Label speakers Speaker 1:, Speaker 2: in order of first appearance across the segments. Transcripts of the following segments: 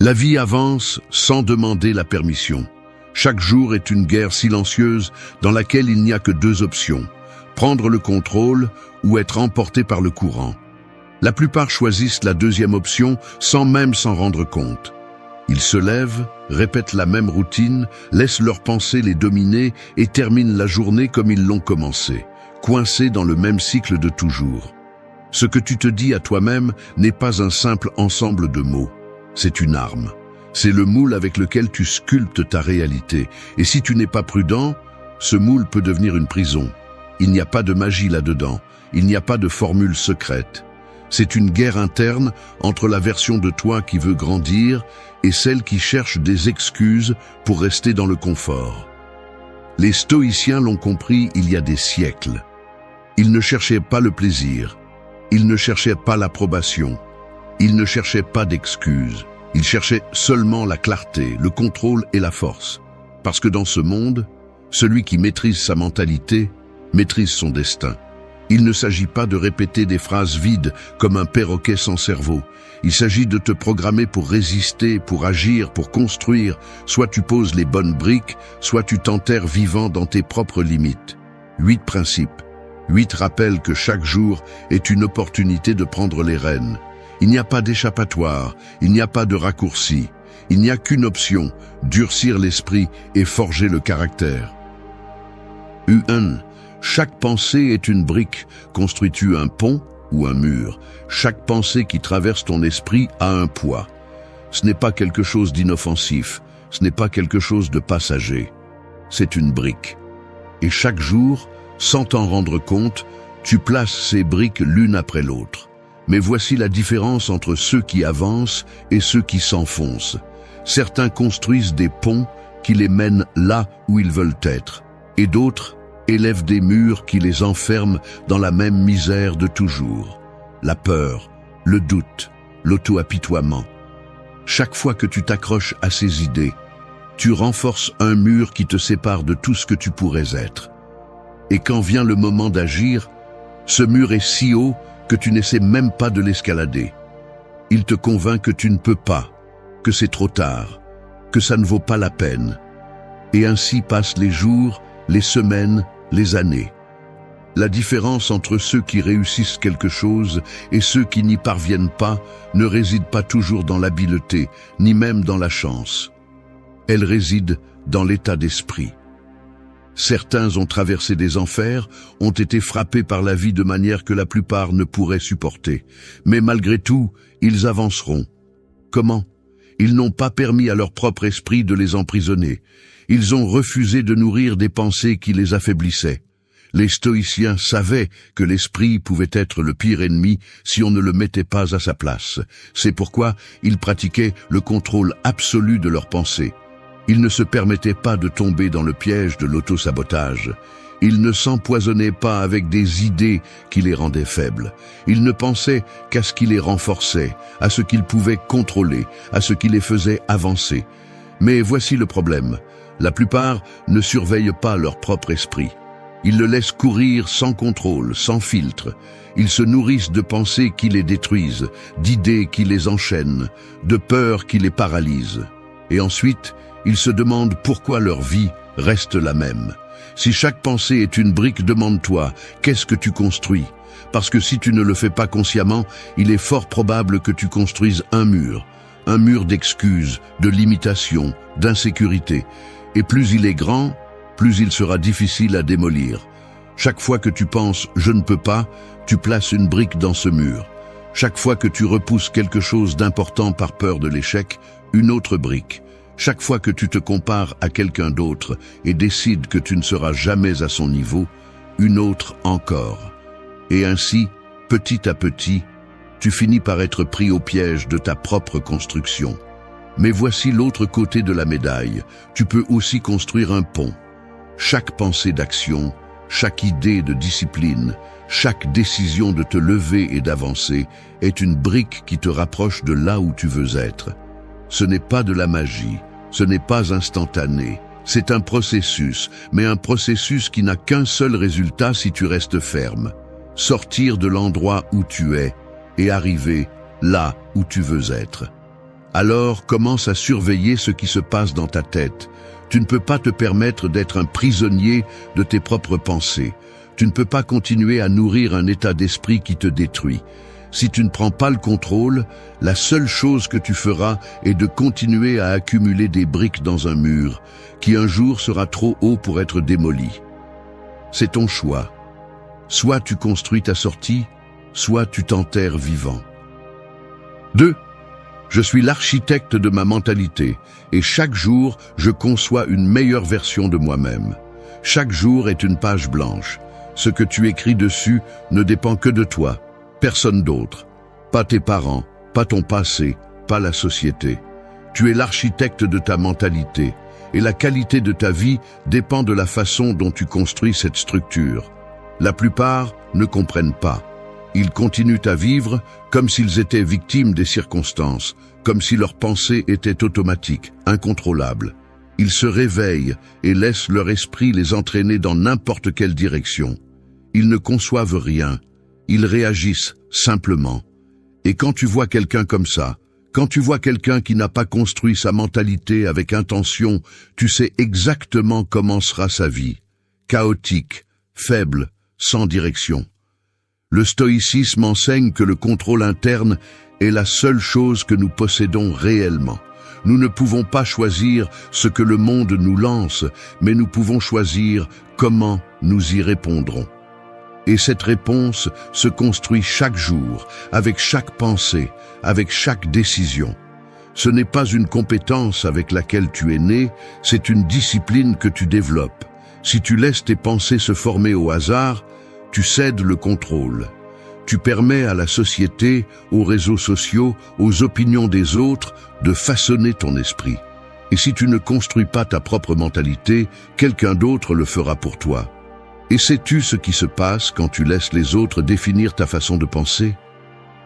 Speaker 1: La vie avance sans demander la permission. Chaque jour est une guerre silencieuse dans laquelle il n'y a que deux options: prendre le contrôle ou être emporté par le courant. La plupart choisissent la deuxième option sans même s'en rendre compte. Ils se lèvent, répètent la même routine, laissent leurs pensées les dominer et terminent la journée comme ils l'ont commencé, coincés dans le même cycle de toujours. Ce que tu te dis à toi-même n'est pas un simple ensemble de mots, c'est une arme. C'est le moule avec lequel tu sculptes ta réalité. Et si tu n'es pas prudent, ce moule peut devenir une prison. Il n'y a pas de magie là-dedans, il n'y a pas de formule secrète. C'est une guerre interne entre la version de toi qui veut grandir et celle qui cherche des excuses pour rester dans le confort. Les stoïciens l'ont compris il y a des siècles. Ils ne cherchaient pas le plaisir, ils ne cherchaient pas l'approbation, ils ne cherchaient pas d'excuses. Ils cherchaient seulement la clarté, le contrôle et la force. Parce que dans ce monde, celui qui maîtrise sa mentalité maîtrise son destin. Il ne s'agit pas de répéter des phrases vides comme un perroquet sans cerveau. Il s'agit de te programmer pour résister, pour agir, pour construire. Soit tu poses les bonnes briques, soit tu t'enterres vivant dans tes propres limites. 8 principes. 8 rappels que chaque jour est une opportunité de prendre les rênes. Il n'y a pas d'échappatoire, il n'y a pas de raccourci. Il n'y a qu'une option, durcir l'esprit et forger le caractère. 1. Chaque pensée est une brique. Construis-tu un pont ou un mur? Chaque pensée qui traverse ton esprit a un poids. Ce n'est pas quelque chose d'inoffensif, ce n'est pas quelque chose de passager. C'est une brique. Et chaque jour, sans t'en rendre compte, tu places ces briques l'une après l'autre. Mais voici la différence entre ceux qui avancent et ceux qui s'enfoncent. Certains construisent des ponts qui les mènent là où ils veulent être, et d'autres élèvent des murs qui les enferment dans la même misère de toujours. La peur, le doute, l'auto-apitoiement. Chaque fois que tu t'accroches à ces idées, tu renforces un mur qui te sépare de tout ce que tu pourrais être. Et quand vient le moment d'agir, ce mur est si haut que tu n'essaies même pas de l'escalader. Il te convainc que tu ne peux pas, que c'est trop tard, que ça ne vaut pas la peine. Et ainsi passent les jours, les semaines, les années. La différence entre ceux qui réussissent quelque chose et ceux qui n'y parviennent pas ne réside pas toujours dans l'habileté, ni même dans la chance. Elle réside dans l'état d'esprit. Certains ont traversé des enfers, ont été frappés par la vie de manière que la plupart ne pourraient supporter. Mais malgré tout, ils avanceront. Comment? Ils n'ont pas permis à leur propre esprit de les emprisonner. Ils ont refusé de nourrir des pensées qui les affaiblissaient. Les stoïciens savaient que l'esprit pouvait être le pire ennemi si on ne le mettait pas à sa place. C'est pourquoi ils pratiquaient le contrôle absolu de leurs pensées. Ils ne se permettaient pas de tomber dans le piège de l'auto-sabotage. Ils ne s'empoisonnaient pas avec des idées qui les rendaient faibles. Ils ne pensaient qu'à ce qui les renforçait, à ce qu'ils pouvaient contrôler, à ce qui les faisait avancer. Mais voici le problème. La plupart ne surveillent pas leur propre esprit. Ils le laissent courir sans contrôle, sans filtre. Ils se nourrissent de pensées qui les détruisent, d'idées qui les enchaînent, de peurs qui les paralysent. Et ensuite, ils se demandent pourquoi leur vie reste la même. Si chaque pensée est une brique, demande-toi, qu'est-ce que tu construis? Parce que si tu ne le fais pas consciemment, il est fort probable que tu construises un mur d'excuses, de limitations, d'insécurité. Et plus il est grand, plus il sera difficile à démolir. Chaque fois que tu penses « je ne peux pas », tu places une brique dans ce mur. Chaque fois que tu repousses quelque chose d'important par peur de l'échec, une autre brique. Chaque fois que tu te compares à quelqu'un d'autre et décides que tu ne seras jamais à son niveau, une autre encore. Et ainsi, petit à petit, tu finis par être pris au piège de ta propre construction. Mais voici l'autre côté de la médaille. Tu peux aussi construire un pont. Chaque pensée d'action, chaque idée de discipline, chaque décision de te lever et d'avancer est une brique qui te rapproche de là où tu veux être. Ce n'est pas de la magie, ce n'est pas instantané, c'est un processus, mais un processus qui n'a qu'un seul résultat si tu restes ferme. Sortir de l'endroit où tu es et arriver là où tu veux être. Alors commence à surveiller ce qui se passe dans ta tête. Tu ne peux pas te permettre d'être un prisonnier de tes propres pensées. Tu ne peux pas continuer à nourrir un état d'esprit qui te détruit. Si tu ne prends pas le contrôle, la seule chose que tu feras est de continuer à accumuler des briques dans un mur, qui un jour sera trop haut pour être démoli. C'est ton choix. Soit tu construis ta sortie, soit tu t'enterres vivant. 2. Je suis l'architecte de ma mentalité, et chaque jour, je conçois une meilleure version de moi-même. Chaque jour est une page blanche. Ce que tu écris dessus ne dépend que de toi, personne d'autre. Pas tes parents, pas ton passé, pas la société. Tu es l'architecte de ta mentalité, et la qualité de ta vie dépend de la façon dont tu construis cette structure. La plupart ne comprennent pas. Ils continuent à vivre comme s'ils étaient victimes des circonstances, comme si leurs pensées étaient automatiques, incontrôlables. Ils se réveillent et laissent leur esprit les entraîner dans n'importe quelle direction. Ils ne conçoivent rien, ils réagissent simplement. Et quand tu vois quelqu'un comme ça, quand tu vois quelqu'un qui n'a pas construit sa mentalité avec intention, tu sais exactement comment sera sa vie. Chaotique, faible, sans direction. Le stoïcisme enseigne que le contrôle interne est la seule chose que nous possédons réellement. Nous ne pouvons pas choisir ce que le monde nous lance, mais nous pouvons choisir comment nous y répondrons. Et cette réponse se construit chaque jour, avec chaque pensée, avec chaque décision. Ce n'est pas une compétence avec laquelle tu es né, c'est une discipline que tu développes. Si tu laisses tes pensées se former au hasard, tu cèdes le contrôle. Tu permets à la société, aux réseaux sociaux, aux opinions des autres de façonner ton esprit. Et si tu ne construis pas ta propre mentalité, quelqu'un d'autre le fera pour toi. Et sais-tu ce qui se passe quand tu laisses les autres définir ta façon de penser?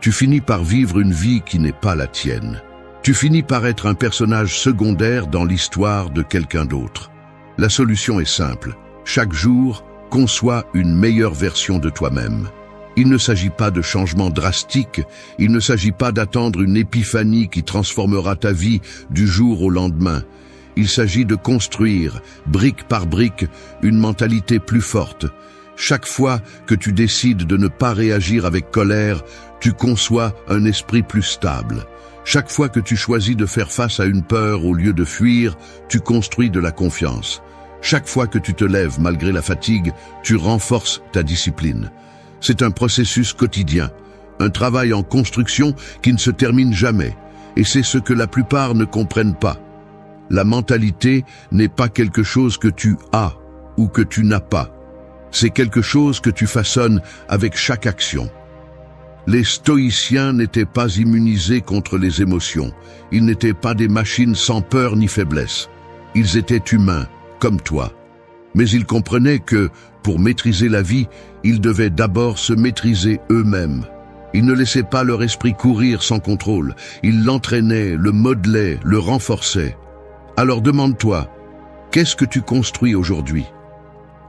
Speaker 1: Tu finis par vivre une vie qui n'est pas la tienne. Tu finis par être un personnage secondaire dans l'histoire de quelqu'un d'autre. La solution est simple. Chaque jour, conçois une meilleure version de toi-même. Il ne s'agit pas de changements drastiques, il ne s'agit pas d'attendre une épiphanie qui transformera ta vie du jour au lendemain. Il s'agit de construire, brique par brique, une mentalité plus forte. Chaque fois que tu décides de ne pas réagir avec colère, tu conçois un esprit plus stable. Chaque fois que tu choisis de faire face à une peur au lieu de fuir, tu construis de la confiance. Chaque fois que tu te lèves malgré la fatigue, tu renforces ta discipline. C'est un processus quotidien, un travail en construction qui ne se termine jamais. Et c'est ce que la plupart ne comprennent pas. La mentalité n'est pas quelque chose que tu as ou que tu n'as pas. C'est quelque chose que tu façonnes avec chaque action. Les stoïciens n'étaient pas immunisés contre les émotions. Ils n'étaient pas des machines sans peur ni faiblesse. Ils étaient humains, comme toi. Mais ils comprenaient que, pour maîtriser la vie, ils devaient d'abord se maîtriser eux-mêmes. Ils ne laissaient pas leur esprit courir sans contrôle. Ils l'entraînaient, le modelaient, le renforçaient. Alors demande-toi, qu'est-ce que tu construis aujourd'hui?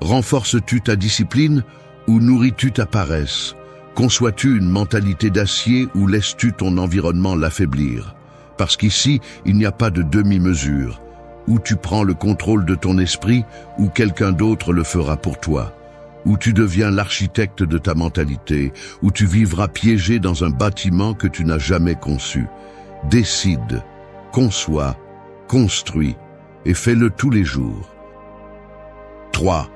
Speaker 1: Renforces-tu ta discipline ou nourris-tu ta paresse? Conçois-tu une mentalité d'acier ou laisses-tu ton environnement l'affaiblir? Parce qu'ici, il n'y a pas de demi-mesure. Ou tu prends le contrôle de ton esprit, ou quelqu'un d'autre le fera pour toi. Ou tu deviens l'architecte de ta mentalité, ou tu vivras piégé dans un bâtiment que tu n'as jamais conçu. Décide, conçois, construis, et fais-le tous les jours. 3.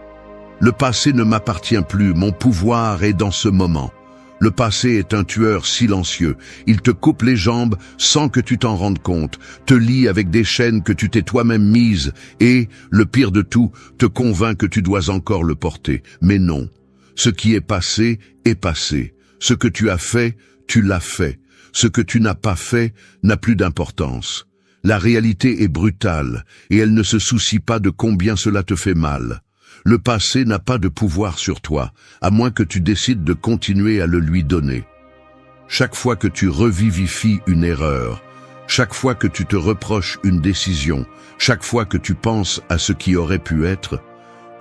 Speaker 1: Le passé ne m'appartient plus, mon pouvoir est dans ce moment. Le passé est un tueur silencieux. Il te coupe les jambes sans que tu t'en rendes compte, te lie avec des chaînes que tu t'es toi-même mises et, le pire de tout, te convainc que tu dois encore le porter. Mais non, ce qui est passé est passé. Ce que tu as fait, tu l'as fait. Ce que tu n'as pas fait n'a plus d'importance. La réalité est brutale et elle ne se soucie pas de combien cela te fait mal. Le passé n'a pas de pouvoir sur toi, à moins que tu décides de continuer à le lui donner. Chaque fois que tu revivifies une erreur, chaque fois que tu te reproches une décision, chaque fois que tu penses à ce qui aurait pu être,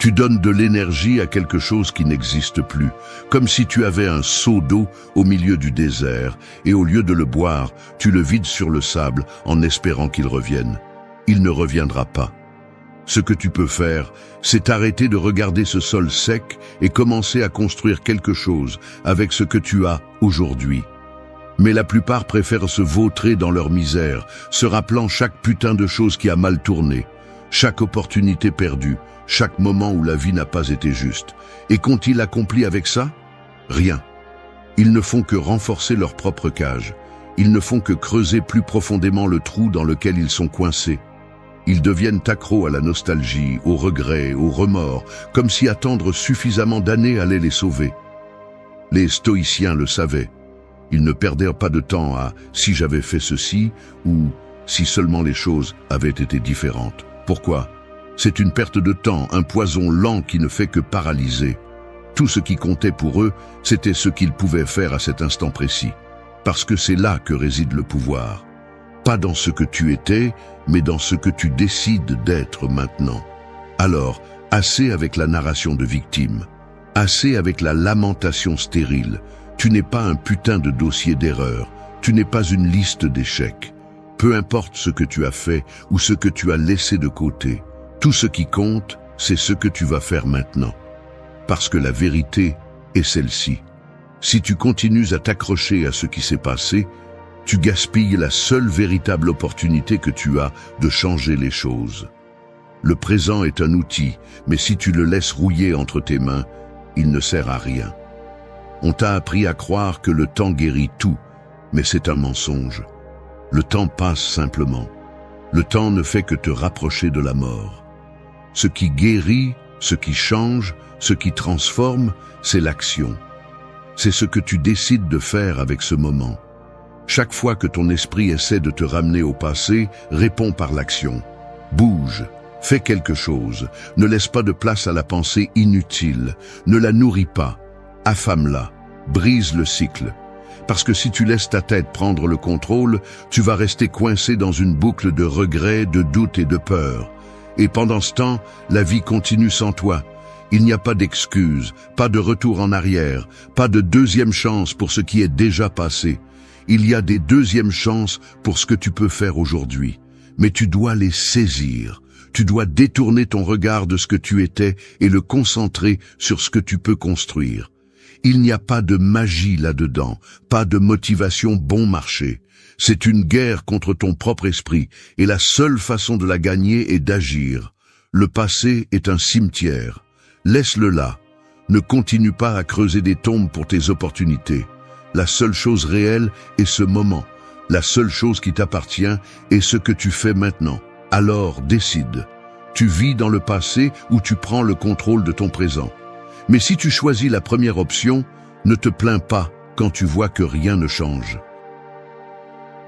Speaker 1: Tu donnes de l'énergie à quelque chose qui n'existe plus, comme si tu avais un seau d'eau au milieu du désert, et au lieu de le boire, tu le vides sur le sable en espérant qu'il revienne. Il ne reviendra pas. Ce que tu peux faire, c'est arrêter de regarder ce sol sec et commencer à construire quelque chose avec ce que tu as aujourd'hui. Mais la plupart préfèrent se vautrer dans leur misère, se rappelant chaque putain de chose qui a mal tourné, chaque opportunité perdue, chaque moment où la vie n'a pas été juste. Et qu'ont-ils accompli avec ça? Rien. Ils ne font que renforcer leur propre cage. Ils ne font que creuser plus profondément le trou dans lequel ils sont coincés. Ils deviennent accros à la nostalgie, au regret, au remords, comme si attendre suffisamment d'années allait les sauver. Les stoïciens le savaient. Ils ne perdirent pas de temps à « si j'avais fait ceci » ou « si seulement les choses avaient été différentes ». Pourquoi? C'est une perte de temps, un poison lent qui ne fait que paralyser. Tout ce qui comptait pour eux, c'était ce qu'ils pouvaient faire à cet instant précis. Parce que c'est là que réside le pouvoir. Pas dans ce que tu étais, mais dans ce que tu décides d'être maintenant. Alors, assez avec la narration de victime. Assez avec la lamentation stérile. Tu n'es pas un putain de dossier d'erreur. Tu n'es pas une liste d'échecs. Peu importe ce que tu as fait ou ce que tu as laissé de côté. Tout ce qui compte, c'est ce que tu vas faire maintenant. Parce que la vérité est celle-ci. Si tu continues à t'accrocher à ce qui s'est passé, tu gaspilles la seule véritable opportunité que tu as de changer les choses. Le présent est un outil, mais si tu le laisses rouiller entre tes mains, il ne sert à rien. On t'a appris à croire que le temps guérit tout, mais c'est un mensonge. Le temps passe simplement. Le temps ne fait que te rapprocher de la mort. Ce qui guérit, ce qui change, ce qui transforme, c'est l'action. C'est ce que tu décides de faire avec ce moment. Chaque fois que ton esprit essaie de te ramener au passé, réponds par l'action. Bouge, fais quelque chose, ne laisse pas de place à la pensée inutile, ne la nourris pas, affame-la, brise le cycle. Parce que si tu laisses ta tête prendre le contrôle, tu vas rester coincé dans une boucle de regrets, de doutes et de peur. Et pendant ce temps, la vie continue sans toi. Il n'y a pas d'excuse, pas de retour en arrière, pas de deuxième chance pour ce qui est déjà passé. Il y a des deuxièmes chances pour ce que tu peux faire aujourd'hui. Mais tu dois les saisir. Tu dois détourner ton regard de ce que tu étais et le concentrer sur ce que tu peux construire. Il n'y a pas de magie là-dedans, pas de motivation bon marché. C'est une guerre contre ton propre esprit et la seule façon de la gagner est d'agir. Le passé est un cimetière. Laisse-le là. Ne continue pas à creuser des tombes pour tes opportunités. La seule chose réelle est ce moment. La seule chose qui t'appartient est ce que tu fais maintenant. Alors décide. Tu vis dans le passé ou tu prends le contrôle de ton présent. Mais si tu choisis la première option, ne te plains pas quand tu vois que rien ne change.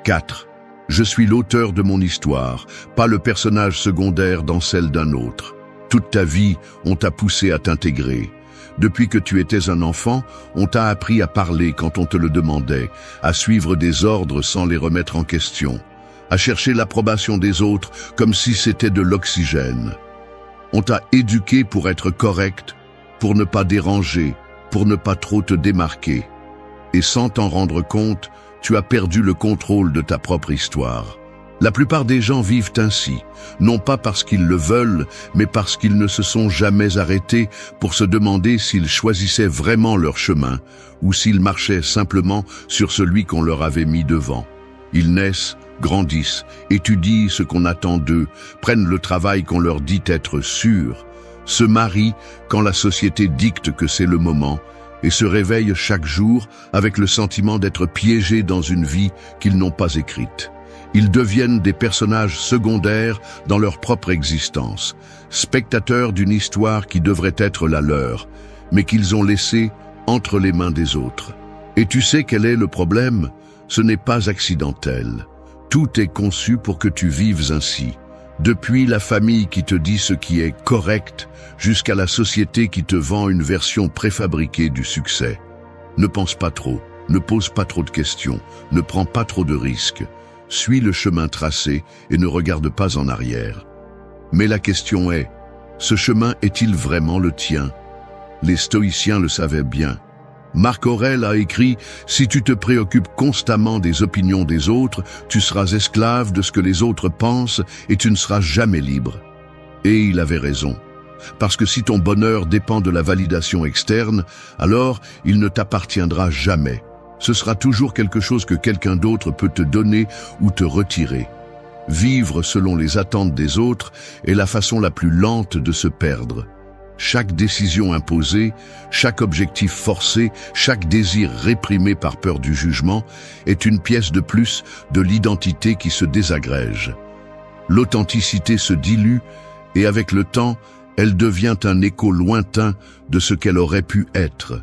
Speaker 1: 4. Je suis l'auteur de mon histoire, pas le personnage secondaire dans celle d'un autre. Toute ta vie, on t'a poussé à t'intégrer. Depuis que tu étais un enfant, on t'a appris à parler quand on te le demandait, à suivre des ordres sans les remettre en question, à chercher l'approbation des autres comme si c'était de l'oxygène. On t'a éduqué pour être correct, pour ne pas déranger, pour ne pas trop te démarquer. Et sans t'en rendre compte, tu as perdu le contrôle de ta propre histoire. La plupart des gens vivent ainsi, non pas parce qu'ils le veulent, mais parce qu'ils ne se sont jamais arrêtés pour se demander s'ils choisissaient vraiment leur chemin ou s'ils marchaient simplement sur celui qu'on leur avait mis devant. Ils naissent, grandissent, étudient ce qu'on attend d'eux, prennent le travail qu'on leur dit être sûr, se marient quand la société dicte que c'est le moment et se réveillent chaque jour avec le sentiment d'être piégés dans une vie qu'ils n'ont pas écrite. Ils deviennent des personnages secondaires dans leur propre existence, spectateurs d'une histoire qui devrait être la leur, mais qu'ils ont laissée entre les mains des autres. Et tu sais quel est le problème? Ce n'est pas accidentel. Tout est conçu pour que tu vives ainsi. Depuis la famille qui te dit ce qui est correct, jusqu'à la société qui te vend une version préfabriquée du succès. Ne pense pas trop, ne pose pas trop de questions, ne prends pas trop de risques. Suis le chemin tracé et ne regarde pas en arrière. Mais la question est, Ce chemin est-il vraiment le tien? Les stoïciens le savaient bien. Marc Aurèle a écrit « Si tu te préoccupes constamment des opinions des autres, tu seras esclave de ce que les autres pensent et tu ne seras jamais libre. » Et il avait raison. Parce que si ton bonheur dépend de la validation externe, alors il ne t'appartiendra jamais. Ce sera toujours quelque chose que quelqu'un d'autre peut te donner ou te retirer. Vivre selon les attentes des autres est la façon la plus lente de se perdre. Chaque décision imposée, chaque objectif forcé, chaque désir réprimé par peur du jugement est une pièce de plus de l'identité qui se désagrège. L'authenticité se dilue et avec le temps, elle devient un écho lointain de ce qu'elle aurait pu être.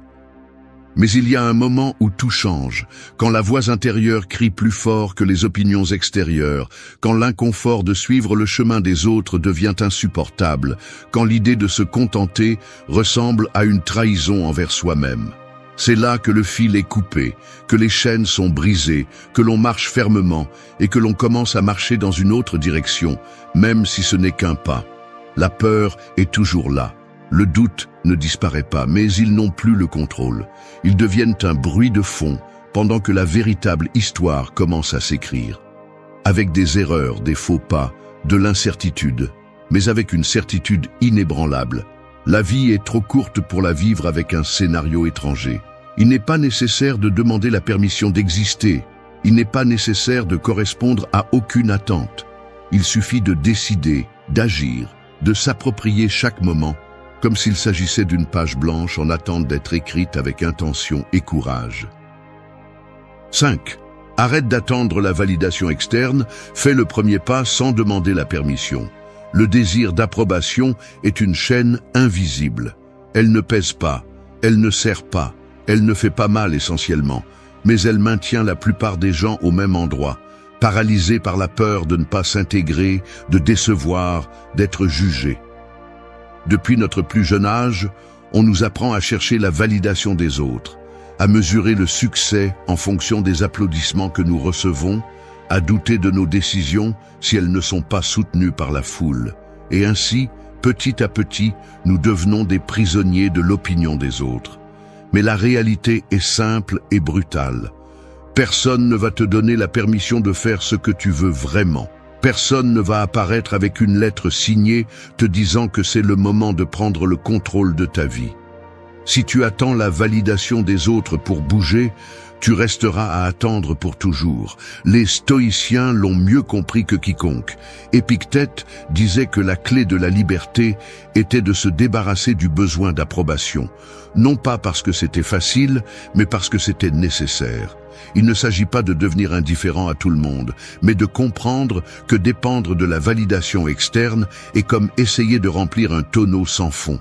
Speaker 1: Mais il y a un moment où tout change, quand la voix intérieure crie plus fort que les opinions extérieures, quand l'inconfort de suivre le chemin des autres devient insupportable, quand l'idée de se contenter ressemble à une trahison envers soi-même. C'est là que le fil est coupé, que les chaînes sont brisées, que l'on marche fermement et que l'on commence à marcher dans une autre direction, même si ce n'est qu'un pas. La peur est toujours là. Le doute ne disparaît pas, mais ils n'ont plus le contrôle. Ils deviennent un bruit de fond pendant que la véritable histoire commence à s'écrire. Avec des erreurs, des faux pas, de l'incertitude, mais avec une certitude inébranlable. La vie est trop courte pour la vivre avec un scénario étranger. Il n'est pas nécessaire de demander la permission d'exister. Il n'est pas nécessaire de correspondre à aucune attente. Il suffit de décider, d'agir, de s'approprier chaque moment, comme s'il s'agissait d'une page blanche en attente d'être écrite avec intention et courage. 5. Arrête d'attendre la validation externe, fais le premier pas sans demander la permission. Le désir d'approbation est une chaîne invisible. Elle ne pèse pas, elle ne serre pas, elle ne fait pas mal essentiellement, mais elle maintient la plupart des gens au même endroit, paralysés par la peur de ne pas s'intégrer, de décevoir, d'être jugés. Depuis notre plus jeune âge, on nous apprend à chercher la validation des autres, à mesurer le succès en fonction des applaudissements que nous recevons, à douter de nos décisions si elles ne sont pas soutenues par la foule. Et ainsi, petit à petit, nous devenons des prisonniers de l'opinion des autres. Mais la réalité est simple et brutale. Personne ne va te donner la permission de faire ce que tu veux vraiment. Personne ne va apparaître avec une lettre signée te disant que c'est le moment de prendre le contrôle de ta vie. Si tu attends la validation des autres pour bouger, tu resteras à attendre pour toujours. Les stoïciens l'ont mieux compris que quiconque. Épictète disait que la clé de la liberté était de se débarrasser du besoin d'approbation. Non pas parce que c'était facile, mais parce que c'était nécessaire. Il ne s'agit pas de devenir indifférent à tout le monde, mais de comprendre que dépendre de la validation externe est comme essayer de remplir un tonneau sans fond.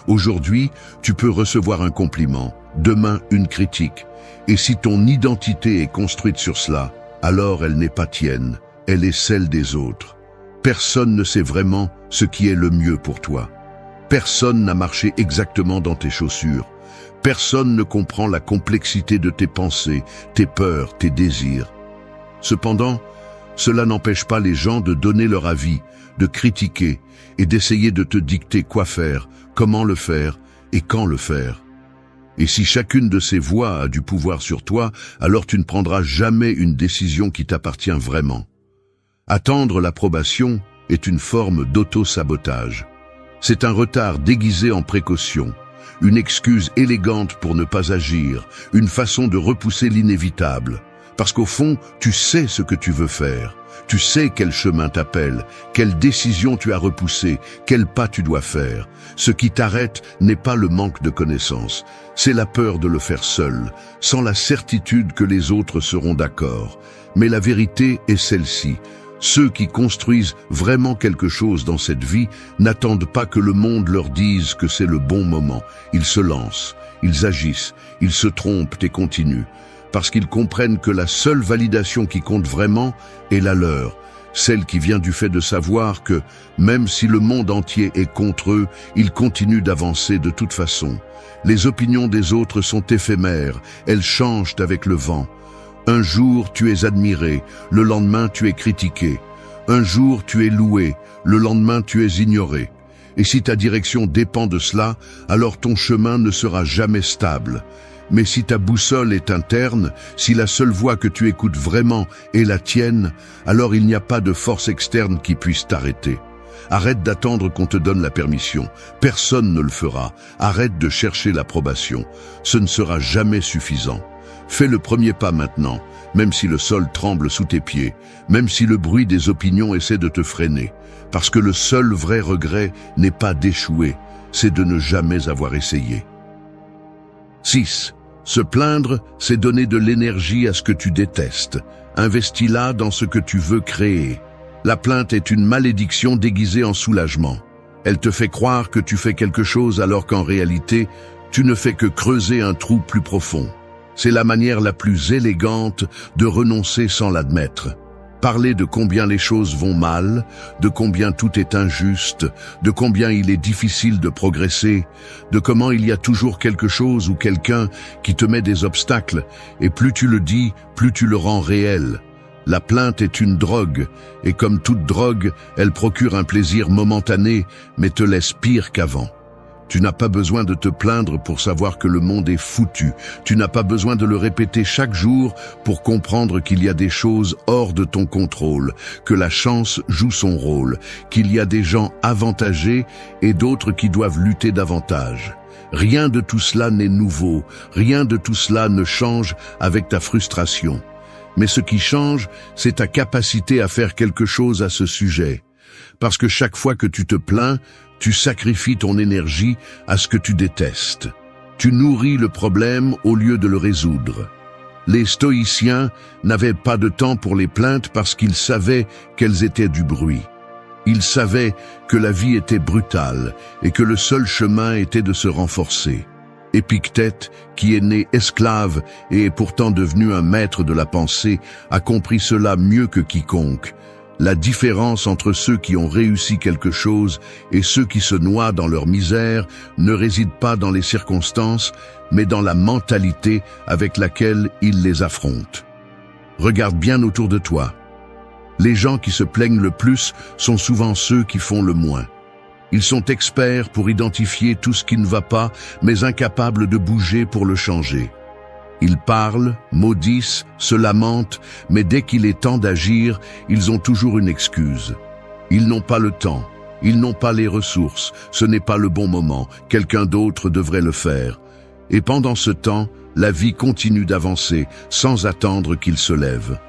Speaker 1: Aujourd'hui, tu peux recevoir un compliment, demain une critique. Et si ton identité est construite sur cela, alors elle n'est pas tienne, elle est celle des autres. Personne ne sait vraiment ce qui est le mieux pour toi. Personne n'a marché exactement dans tes chaussures. Personne ne comprend la complexité de tes pensées, tes peurs, tes désirs. Cependant, cela n'empêche pas les gens de donner leur avis, de critiquer et d'essayer de te dicter quoi faire, comment le faire et quand le faire. Et si chacune de ces voix a du pouvoir sur toi, alors tu ne prendras jamais une décision qui t'appartient vraiment. Attendre l'approbation est une forme d'auto-sabotage. C'est un retard déguisé en précaution, une excuse élégante pour ne pas agir, une façon de repousser l'inévitable. Parce qu'au fond, tu sais ce que tu veux faire. Tu sais quel chemin t'appelle, quelle décision tu as repoussée, quel pas tu dois faire. Ce qui t'arrête n'est pas le manque de connaissances, c'est la peur de le faire seul, sans la certitude que les autres seront d'accord. Mais la vérité est celle-ci. Ceux qui construisent vraiment quelque chose dans cette vie n'attendent pas que le monde leur dise que c'est le bon moment. Ils se lancent, ils agissent, ils se trompent et continuent. Parce qu'ils comprennent que la seule validation qui compte vraiment est la leur, celle qui vient du fait de savoir que, même si le monde entier est contre eux, ils continuent d'avancer de toute façon. Les opinions des autres sont éphémères, elles changent avec le vent. Un jour tu es admiré, le lendemain tu es critiqué. Un jour tu es loué, le lendemain tu es ignoré. Et si ta direction dépend de cela, alors ton chemin ne sera jamais stable. Mais si ta boussole est interne, si la seule voix que tu écoutes vraiment est la tienne, alors il n'y a pas de force externe qui puisse t'arrêter. Arrête d'attendre qu'on te donne la permission. Personne ne le fera. Arrête de chercher l'approbation. Ce ne sera jamais suffisant. Fais le premier pas maintenant, même si le sol tremble sous tes pieds, même si le bruit des opinions essaie de te freiner. Parce que le seul vrai regret n'est pas d'échouer, c'est de ne jamais avoir essayé. 6. Se plaindre, c'est donner de l'énergie à ce que tu détestes. Investis-la dans ce que tu veux créer. La plainte est une malédiction déguisée en soulagement. Elle te fait croire que tu fais quelque chose alors qu'en réalité, tu ne fais que creuser un trou plus profond. C'est la manière la plus élégante de renoncer sans l'admettre. Parler de combien les choses vont mal, de combien tout est injuste, de combien il est difficile de progresser, de comment il y a toujours quelque chose ou quelqu'un qui te met des obstacles, et plus tu le dis, plus tu le rends réel. La plainte est une drogue, et comme toute drogue, elle procure un plaisir momentané, mais te laisse pire qu'avant. Tu n'as pas besoin de te plaindre pour savoir que le monde est foutu. Tu n'as pas besoin de le répéter chaque jour pour comprendre qu'il y a des choses hors de ton contrôle, que la chance joue son rôle, qu'il y a des gens avantagés et d'autres qui doivent lutter davantage. Rien de tout cela n'est nouveau, rien de tout cela ne change avec ta frustration. Mais ce qui change, c'est ta capacité à faire quelque chose à ce sujet. Parce que chaque fois que tu te plains, tu sacrifies ton énergie à ce que tu détestes. Tu nourris le problème au lieu de le résoudre. Les stoïciens n'avaient pas de temps pour les plaintes parce qu'ils savaient qu'elles étaient du bruit. Ils savaient que la vie était brutale et que le seul chemin était de se renforcer. Épictète, qui est né esclave et est pourtant devenu un maître de la pensée, a compris cela mieux que quiconque. La différence entre ceux qui ont réussi quelque chose et ceux qui se noient dans leur misère ne réside pas dans les circonstances, mais dans la mentalité avec laquelle ils les affrontent. Regarde bien autour de toi. Les gens qui se plaignent le plus sont souvent ceux qui font le moins. Ils sont experts pour identifier tout ce qui ne va pas, mais incapables de bouger pour le changer. Ils parlent, maudissent, se lamentent, mais dès qu'il est temps d'agir, ils ont toujours une excuse. Ils n'ont pas le temps, ils n'ont pas les ressources, ce n'est pas le bon moment, quelqu'un d'autre devrait le faire. Et pendant ce temps, la vie continue d'avancer, sans attendre qu'ils se lèvent.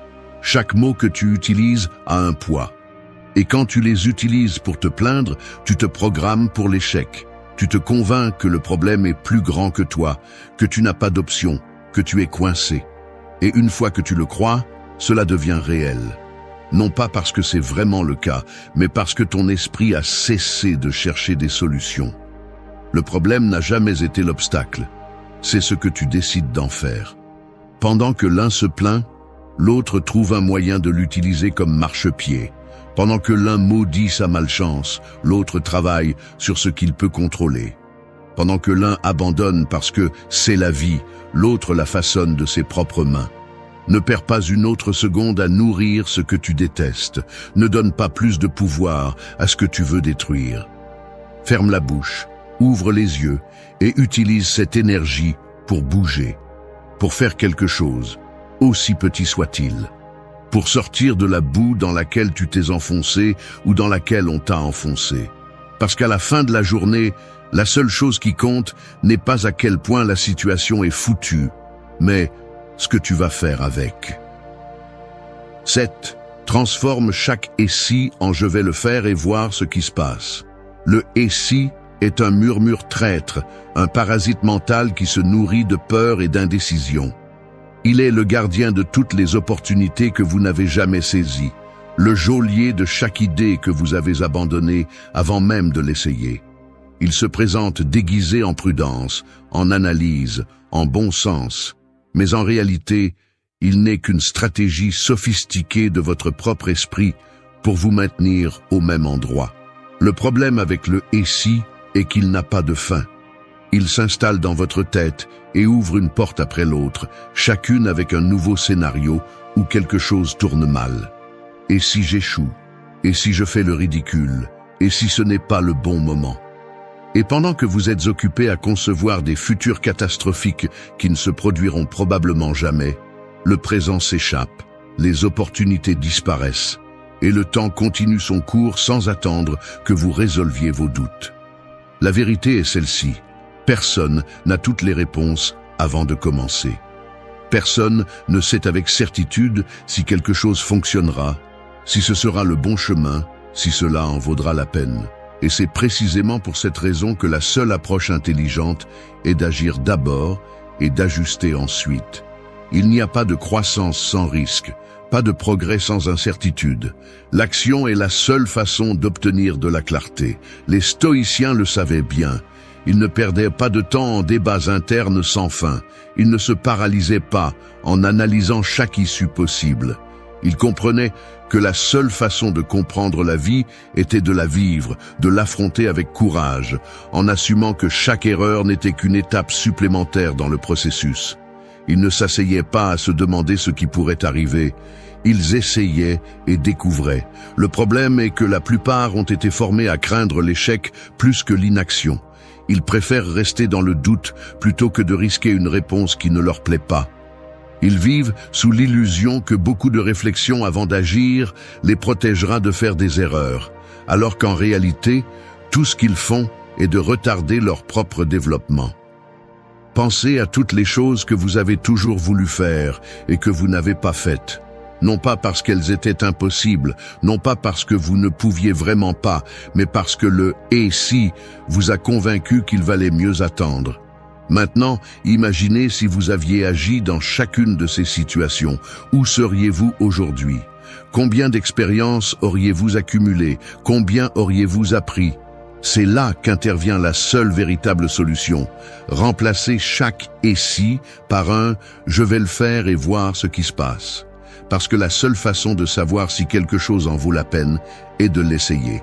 Speaker 1: Chaque mot que tu utilises a un poids. Et quand tu les utilises pour te plaindre, tu te programmes pour l'échec. Tu te convaincs que le problème est plus grand que toi, que tu n'as pas d'option, que tu es coincé. Et une fois que tu le crois, cela devient réel. Non pas parce que c'est vraiment le cas, mais parce que ton esprit a cessé de chercher des solutions. Le problème n'a jamais été l'obstacle. C'est ce que tu décides d'en faire. Pendant que l'un se plaint, l'autre trouve un moyen de l'utiliser comme marchepied. Pendant que l'un maudit sa malchance, l'autre travaille sur ce qu'il peut contrôler. Pendant que l'un abandonne parce que c'est la vie, l'autre la façonne de ses propres mains. Ne perds pas une autre seconde à nourrir ce que tu détestes. Ne donne pas plus de pouvoir à ce que tu veux détruire. Ferme la bouche, ouvre les yeux et utilise cette énergie pour bouger, pour faire quelque chose, aussi petit soit-il. Pour sortir de la boue dans laquelle tu t'es enfoncé ou dans laquelle on t'a enfoncé. Parce qu'à la fin de la journée, la seule chose qui compte n'est pas à quel point la situation est foutue, mais ce que tu vas faire avec. 7. Transforme chaque « et si » en « je vais le faire et voir ce qui se passe ». Le « et si » est un murmure traître, un parasite mental qui se nourrit de peur et d'indécision. Il est le gardien de toutes les opportunités que vous n'avez jamais saisies, le geôlier de chaque idée que vous avez abandonnée avant même de l'essayer. Il se présente déguisé en prudence, en analyse, en bon sens, mais en réalité, il n'est qu'une stratégie sophistiquée de votre propre esprit pour vous maintenir au même endroit. Le problème avec le « et si » est qu'il n'a pas de fin. Il s'installe dans votre tête et ouvre une porte après l'autre, chacune avec un nouveau scénario où quelque chose tourne mal. Et si j'échoue? Et si je fais le ridicule? Et si ce n'est pas le bon moment? Et pendant que vous êtes occupé à concevoir des futurs catastrophiques qui ne se produiront probablement jamais, le présent s'échappe, les opportunités disparaissent, et le temps continue son cours sans attendre que vous résolviez vos doutes. La vérité est celle-ci: personne n'a toutes les réponses avant de commencer. Personne ne sait avec certitude si quelque chose fonctionnera, si ce sera le bon chemin, si cela en vaudra la peine. Et c'est précisément pour cette raison que la seule approche intelligente est d'agir d'abord et d'ajuster ensuite. Il n'y a pas de croissance sans risque, pas de progrès sans incertitude. L'action est la seule façon d'obtenir de la clarté. Les stoïciens le savaient bien. Ils ne perdaient pas de temps en débats internes sans fin. Ils ne se paralysaient pas en analysant chaque issue possible. Ils comprenaient que la seule façon de comprendre la vie était de la vivre, de l'affronter avec courage, en assumant que chaque erreur n'était qu'une étape supplémentaire dans le processus. Ils ne s'asseyaient pas à se demander ce qui pourrait arriver. Ils essayaient et découvraient. Le problème est que la plupart ont été formés à craindre l'échec plus que l'inaction. Ils préfèrent rester dans le doute plutôt que de risquer une réponse qui ne leur plaît pas. Ils vivent sous l'illusion que beaucoup de réflexion avant d'agir les protégera de faire des erreurs, alors qu'en réalité, tout ce qu'ils font est de retarder leur propre développement. Pensez à toutes les choses que vous avez toujours voulu faire et que vous n'avez pas faites. Non pas parce qu'elles étaient impossibles, non pas parce que vous ne pouviez vraiment pas, mais parce que le « et si » vous a convaincu qu'il valait mieux attendre. Maintenant, imaginez si vous aviez agi dans chacune de ces situations. Où seriez-vous aujourd'hui? Combien d'expériences auriez-vous accumulées? Combien auriez-vous appris? C'est là qu'intervient la seule véritable solution. Remplacer chaque « et si » par un « je vais le faire et voir ce qui se passe ». Parce que la seule façon de savoir si quelque chose en vaut la peine est de l'essayer.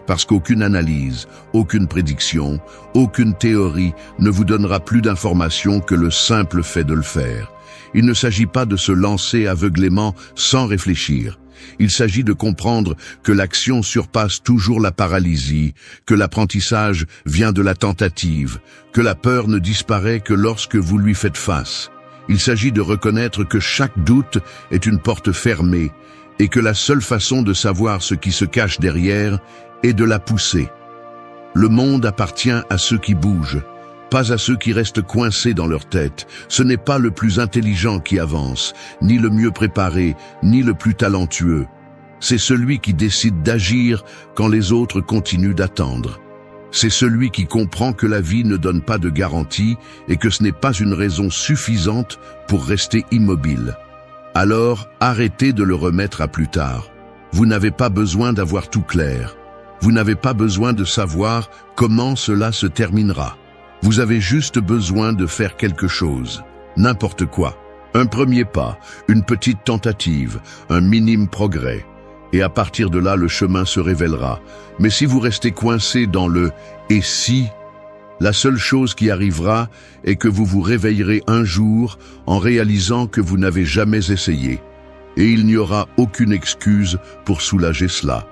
Speaker 1: Parce qu'aucune analyse, aucune prédiction, aucune théorie ne vous donnera plus d'informations que le simple fait de le faire. Il ne s'agit pas de se lancer aveuglément sans réfléchir. Il s'agit de comprendre que l'action surpasse toujours la paralysie, que l'apprentissage vient de la tentative, que la peur ne disparaît que lorsque vous lui faites face. Il s'agit de reconnaître que chaque doute est une porte fermée et que la seule façon de savoir ce qui se cache derrière est de la pousser. Le monde appartient à ceux qui bougent, pas à ceux qui restent coincés dans leur tête. Ce n'est pas le plus intelligent qui avance, ni le mieux préparé, ni le plus talentueux. C'est celui qui décide d'agir quand les autres continuent d'attendre. C'est celui qui comprend que la vie ne donne pas de garantie et que ce n'est pas une raison suffisante pour rester immobile. Alors, arrêtez de le remettre à plus tard. Vous n'avez pas besoin d'avoir tout clair. Vous n'avez pas besoin de savoir comment cela se terminera. Vous avez juste besoin de faire quelque chose, n'importe quoi. Un premier pas, une petite tentative, un minime progrès. Et à partir de là, le chemin se révélera. Mais si vous restez coincé dans le « et si », la seule chose qui arrivera est que vous vous réveillerez un jour en réalisant que vous n'avez jamais essayé. Et il n'y aura aucune excuse pour soulager cela.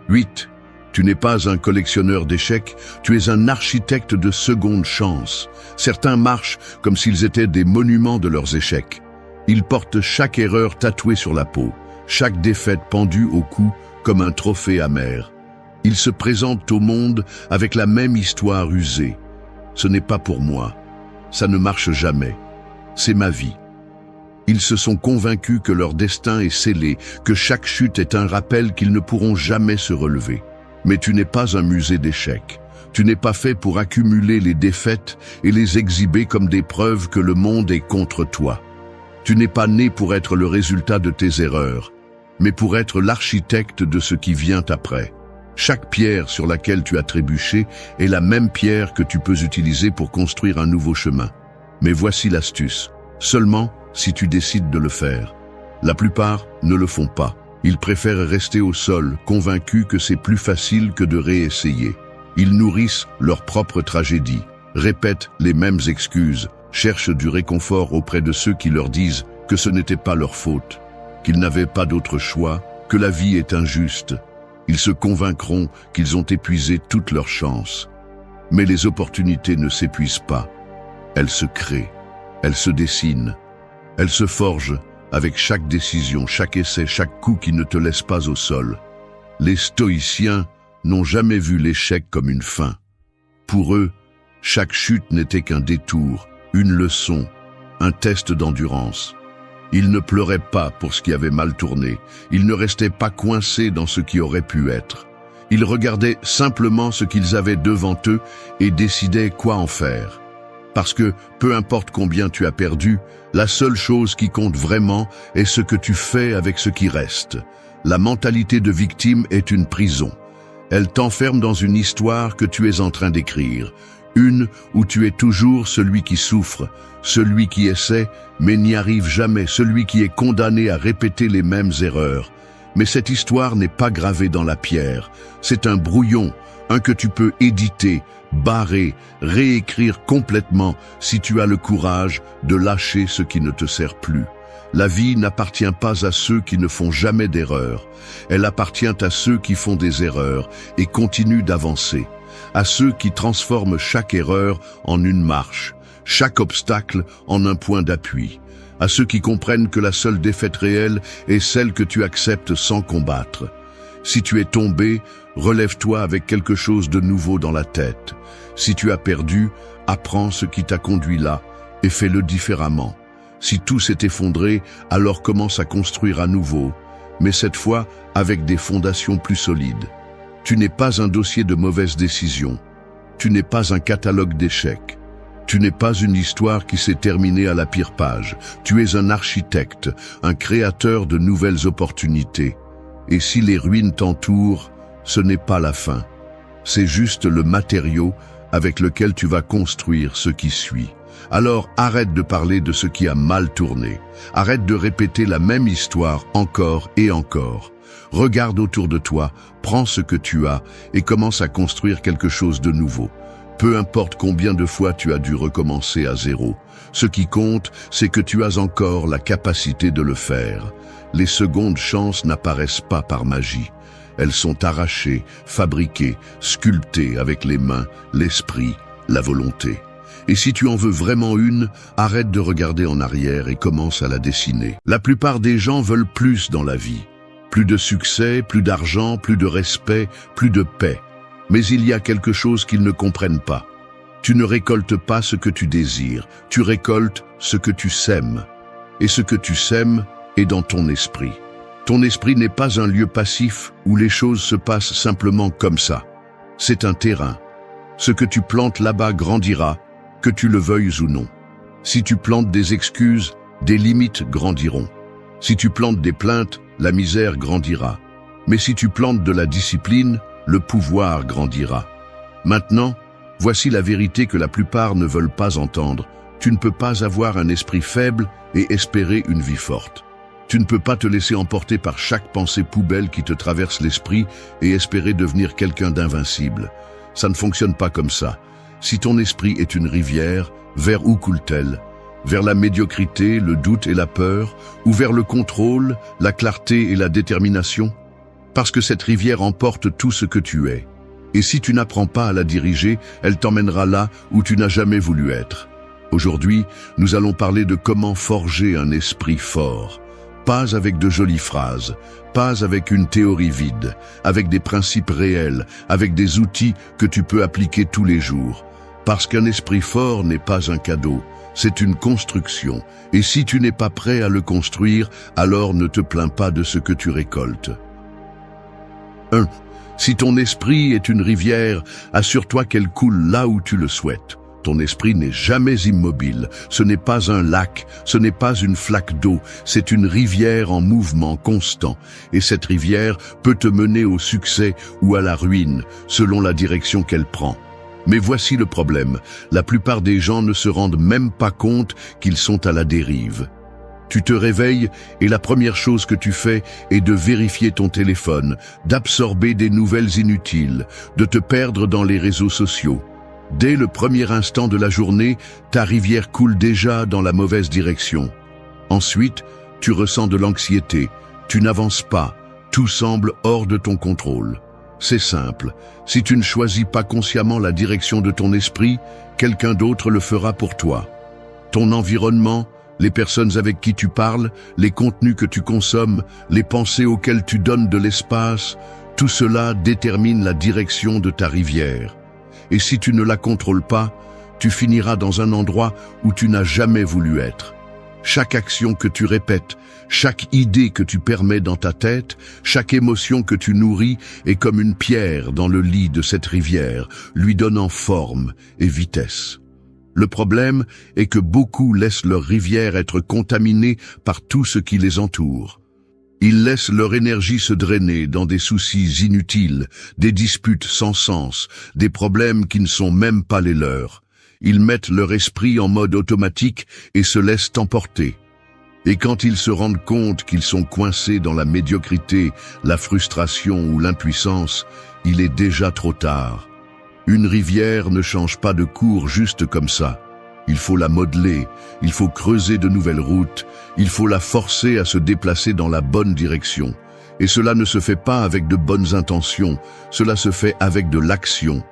Speaker 1: 8. Tu n'es pas un collectionneur d'échecs, tu es un architecte de seconde chance. Certains marchent comme s'ils étaient des monuments de leurs échecs. Ils portent chaque erreur tatouée sur la peau, chaque défaite pendue au cou comme un trophée amer. Ils se présentent au monde avec la même histoire usée. Ce n'est pas pour moi. Ça ne marche jamais. C'est ma vie. Ils se sont convaincus que leur destin est scellé, que chaque chute est un rappel qu'ils ne pourront jamais se relever. Mais tu n'es pas un musée d'échecs. Tu n'es pas fait pour accumuler les défaites et les exhiber comme des preuves que le monde est contre toi. Tu n'es pas né pour être le résultat de tes erreurs, mais pour être l'architecte de ce qui vient après. Chaque pierre sur laquelle tu as trébuché est la même pierre que tu peux utiliser pour construire un nouveau chemin. Mais voici l'astuce. Seulement si tu décides de le faire. La plupart ne le font pas. Ils préfèrent rester au sol, convaincus que c'est plus facile que de réessayer. Ils nourrissent leur propre tragédie, répètent les mêmes excuses, cherchent du réconfort auprès de ceux qui leur disent que ce n'était pas leur faute, qu'ils n'avaient pas d'autre choix, que la vie est injuste. Ils se convaincront qu'ils ont épuisé toutes leurs chances. Mais les opportunités ne s'épuisent pas. Elles se créent, elles se dessinent, elles se forgent avec chaque décision, chaque essai, chaque coup qui ne te laisse pas au sol. Les stoïciens n'ont jamais vu l'échec comme une fin. Pour eux, chaque chute n'était qu'un détour, une leçon, un test d'endurance. Ils ne pleuraient pas pour ce qui avait mal tourné. Ils ne restaient pas coincés dans ce qui aurait pu être. Ils regardaient simplement ce qu'ils avaient devant eux et décidaient quoi en faire. Parce que, peu importe combien tu as perdu, la seule chose qui compte vraiment est ce que tu fais avec ce qui reste. La mentalité de victime est une prison. Elle t'enferme dans une histoire que tu es en train d'écrire. Une où tu es toujours celui qui souffre, celui qui essaie, mais n'y arrive jamais, celui qui est condamné à répéter les mêmes erreurs. Mais cette histoire n'est pas gravée dans la pierre. C'est un brouillon, un que tu peux éditer, barrer, réécrire complètement si tu as le courage de lâcher ce qui ne te sert plus. La vie n'appartient pas à ceux qui ne font jamais d'erreurs. Elle appartient à ceux qui font des erreurs et continuent d'avancer. À ceux qui transforment chaque erreur en une marche, chaque obstacle en un point d'appui. À ceux qui comprennent que la seule défaite réelle est celle que tu acceptes sans combattre. Si tu es tombé, relève-toi avec quelque chose de nouveau dans la tête. Si tu as perdu, apprends ce qui t'a conduit là et fais-le différemment. Si tout s'est effondré, alors commence à construire à nouveau, mais cette fois avec des fondations plus solides. Tu n'es pas un dossier de mauvaises décisions. Tu n'es pas un catalogue d'échecs. Tu n'es pas une histoire qui s'est terminée à la pire page. Tu es un architecte, un créateur de nouvelles opportunités. Et si les ruines t'entourent, ce n'est pas la fin. C'est juste le matériau avec lequel tu vas construire ce qui suit. Alors arrête de parler de ce qui a mal tourné. Arrête de répéter la même histoire encore et encore. Regarde autour de toi, prends ce que tu as et commence à construire quelque chose de nouveau. Peu importe combien de fois tu as dû recommencer à zéro. Ce qui compte, c'est que tu as encore la capacité de le faire. Les secondes chances n'apparaissent pas par magie. Elles sont arrachées, fabriquées, sculptées avec les mains, l'esprit, la volonté. Et si tu en veux vraiment une, arrête de regarder en arrière et commence à la dessiner. La plupart des gens veulent plus dans la vie. Plus de succès, plus d'argent, plus de respect, plus de paix. Mais il y a quelque chose qu'ils ne comprennent pas. Tu ne récoltes pas ce que tu désires, tu récoltes ce que tu sèmes. Et ce que tu sèmes est dans ton esprit. Ton esprit n'est pas un lieu passif où les choses se passent simplement comme ça. C'est un terrain. Ce que tu plantes là-bas grandira, que tu le veuilles ou non. Si tu plantes des excuses, des limites grandiront. Si tu plantes des plaintes, la misère grandira. Mais si tu plantes de la discipline, le pouvoir grandira. Maintenant, voici la vérité que la plupart ne veulent pas entendre. Tu ne peux pas avoir un esprit faible et espérer une vie forte. Tu ne peux pas te laisser emporter par chaque pensée poubelle qui te traverse l'esprit et espérer devenir quelqu'un d'invincible. Ça ne fonctionne pas comme ça. Si ton esprit est une rivière, vers où coule-t-elle ? Vers la médiocrité, le doute et la peur, ou vers le contrôle, la clarté et la détermination ? Parce que cette rivière emporte tout ce que tu es. Et si tu n'apprends pas à la diriger, elle t'emmènera là où tu n'as jamais voulu être. Aujourd'hui, nous allons parler de comment forger un esprit fort. Pas avec de jolies phrases, pas avec une théorie vide, avec des principes réels, avec des outils que tu peux appliquer tous les jours. Parce qu'un esprit fort n'est pas un cadeau, c'est une construction. Et si tu n'es pas prêt à le construire, alors ne te plains pas de ce que tu récoltes. 1. Si ton esprit est une rivière, assure-toi qu'elle coule là où tu le souhaites. Ton esprit n'est jamais immobile, ce n'est pas un lac, ce n'est pas une flaque d'eau, c'est une rivière en mouvement constant. Et cette rivière peut te mener au succès ou à la ruine, selon la direction qu'elle prend. Mais voici le problème, la plupart des gens ne se rendent même pas compte qu'ils sont à la dérive. Tu te réveilles et la première chose que tu fais est de vérifier ton téléphone, d'absorber des nouvelles inutiles, de te perdre dans les réseaux sociaux. Dès le premier instant de la journée, ta rivière coule déjà dans la mauvaise direction. Ensuite, tu ressens de l'anxiété, tu n'avances pas, tout semble hors de ton contrôle. C'est simple. Si tu ne choisis pas consciemment la direction de ton esprit, quelqu'un d'autre le fera pour toi. Ton environnement, les personnes avec qui tu parles, les contenus que tu consommes, les pensées auxquelles tu donnes de l'espace, tout cela détermine la direction de ta rivière. Et si tu ne la contrôles pas, tu finiras dans un endroit où tu n'as jamais voulu être. Chaque action que tu répètes, chaque idée que tu permets dans ta tête, chaque émotion que tu nourris est comme une pierre dans le lit de cette rivière, lui donnant forme et vitesse. Le problème est que beaucoup laissent leur rivière être contaminée par tout ce qui les entoure. Ils laissent leur énergie se drainer dans des soucis inutiles, des disputes sans sens, des problèmes qui ne sont même pas les leurs. Ils mettent leur esprit en mode automatique et se laissent emporter. Et quand ils se rendent compte qu'ils sont coincés dans la médiocrité, la frustration ou l'impuissance, il est déjà trop tard. Une rivière ne change pas de cours juste comme ça. Il faut la modeler, il faut creuser de nouvelles routes, il faut la forcer à se déplacer dans la bonne direction. Et cela ne se fait pas avec de bonnes intentions, cela se fait avec de l'action.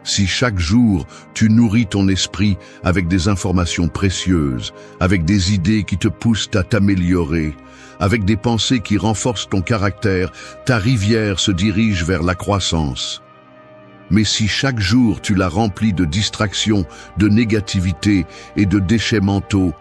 Speaker 1: Si chaque jour tu nourris ton esprit avec des informations précieuses, avec des idées qui te poussent à t'améliorer, avec des pensées qui renforcent ton caractère, ta rivière se dirige vers la croissance. Mais si chaque jour tu la remplis de distractions, de négativité et de déchets mentaux,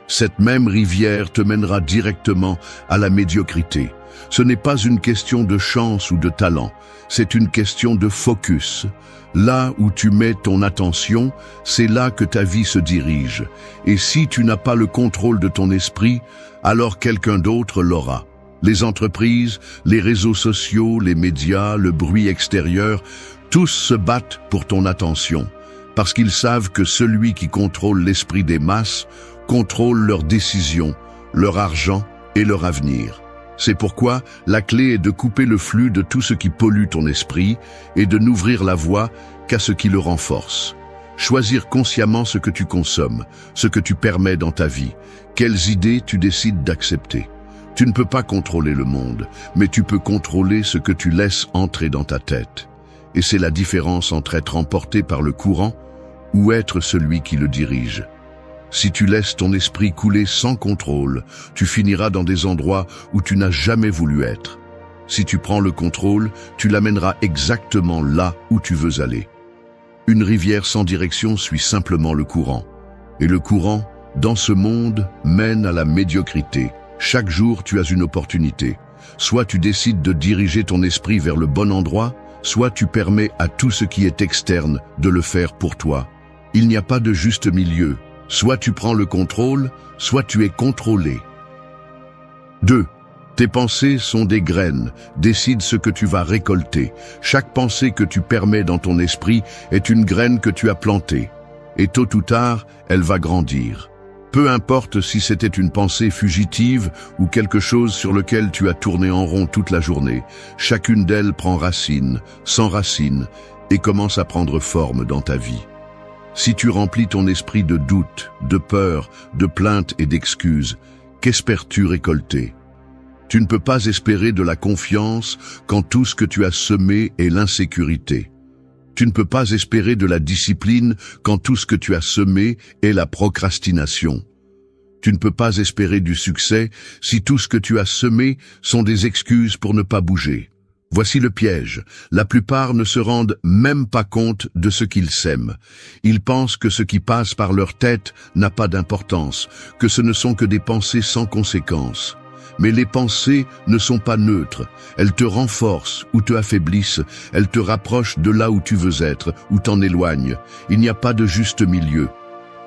Speaker 1: cette même rivière te mènera directement à la médiocrité. Ce n'est pas une question de chance ou de talent, c'est une question de focus. Là où tu mets ton attention, c'est là que ta vie se dirige. Et si tu n'as pas le contrôle de ton esprit, alors quelqu'un d'autre l'aura. Les entreprises, les réseaux sociaux, les médias, le bruit extérieur, tous se battent pour ton attention, parce qu'ils savent que celui qui contrôle l'esprit des masses contrôle leurs décisions, leur argent et leur avenir. C'est pourquoi la clé est de couper le flux de tout ce qui pollue ton esprit et de n'ouvrir la voie qu'à ce qui le renforce. Choisir consciemment ce que tu consommes, ce que tu permets dans ta vie, quelles idées tu décides d'accepter. Tu ne peux pas contrôler le monde, mais tu peux contrôler ce que tu laisses entrer dans ta tête. Et c'est la différence entre être emporté par le courant ou être celui qui le dirige. Si tu laisses ton esprit couler sans contrôle, tu finiras dans des endroits où tu n'as jamais voulu être. Si tu prends le contrôle, tu l'amèneras exactement là où tu veux aller. Une rivière sans direction suit simplement le courant. Et le courant, dans ce monde, mène à la médiocrité. Chaque jour, tu as une opportunité. Soit tu décides de diriger ton esprit vers le bon endroit, soit tu permets à tout ce qui est externe de le faire pour toi. Il n'y a pas de juste milieu. Soit tu prends le contrôle, soit tu es contrôlé. 2. Tes pensées sont des graines. Décide ce que tu vas récolter. Chaque pensée que tu permets dans ton esprit est une graine que tu as plantée. Et tôt ou tard, elle va grandir. Peu importe si c'était une pensée fugitive ou quelque chose sur lequel tu as tourné en rond toute la journée, chacune d'elles prend racine, s'enracine et commence à prendre forme dans ta vie. Si tu remplis ton esprit de doute, de peur, de plainte et d'excuses, qu'espères-tu récolter? Tu ne peux pas espérer de la confiance quand tout ce que tu as semé est l'insécurité. Tu ne peux pas espérer de la discipline quand tout ce que tu as semé est la procrastination. Tu ne peux pas espérer du succès si tout ce que tu as semé sont des excuses pour ne pas bouger. Voici le piège. La plupart ne se rendent même pas compte de ce qu'ils sèment. Ils pensent que ce qui passe par leur tête n'a pas d'importance, que ce ne sont que des pensées sans conséquence. Mais les pensées ne sont pas neutres. Elles te renforcent ou te affaiblissent. Elles te rapprochent de là où tu veux être ou t'en éloignent. Il n'y a pas de juste milieu.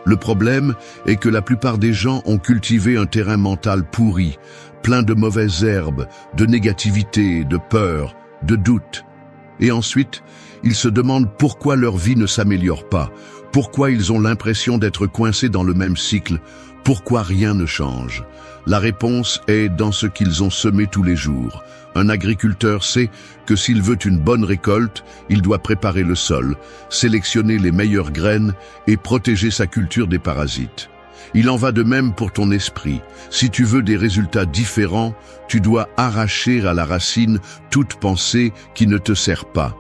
Speaker 1: Le problème est que la plupart des gens ont cultivé un terrain mental pourri, plein de mauvaises herbes, de négativité, de peur, de doute. Et ensuite, ils se demandent pourquoi leur vie ne s'améliore pas, pourquoi ils ont l'impression d'être coincés dans le même cycle, pourquoi rien ne change. La réponse est dans ce qu'ils ont semé tous les jours. Un agriculteur sait que s'il veut une bonne récolte, il doit préparer le sol, sélectionner les meilleures graines et protéger sa culture des parasites. Il en va de même pour ton esprit. Si tu veux des résultats différents, tu dois arracher à la racine toute pensée qui ne te sert pas.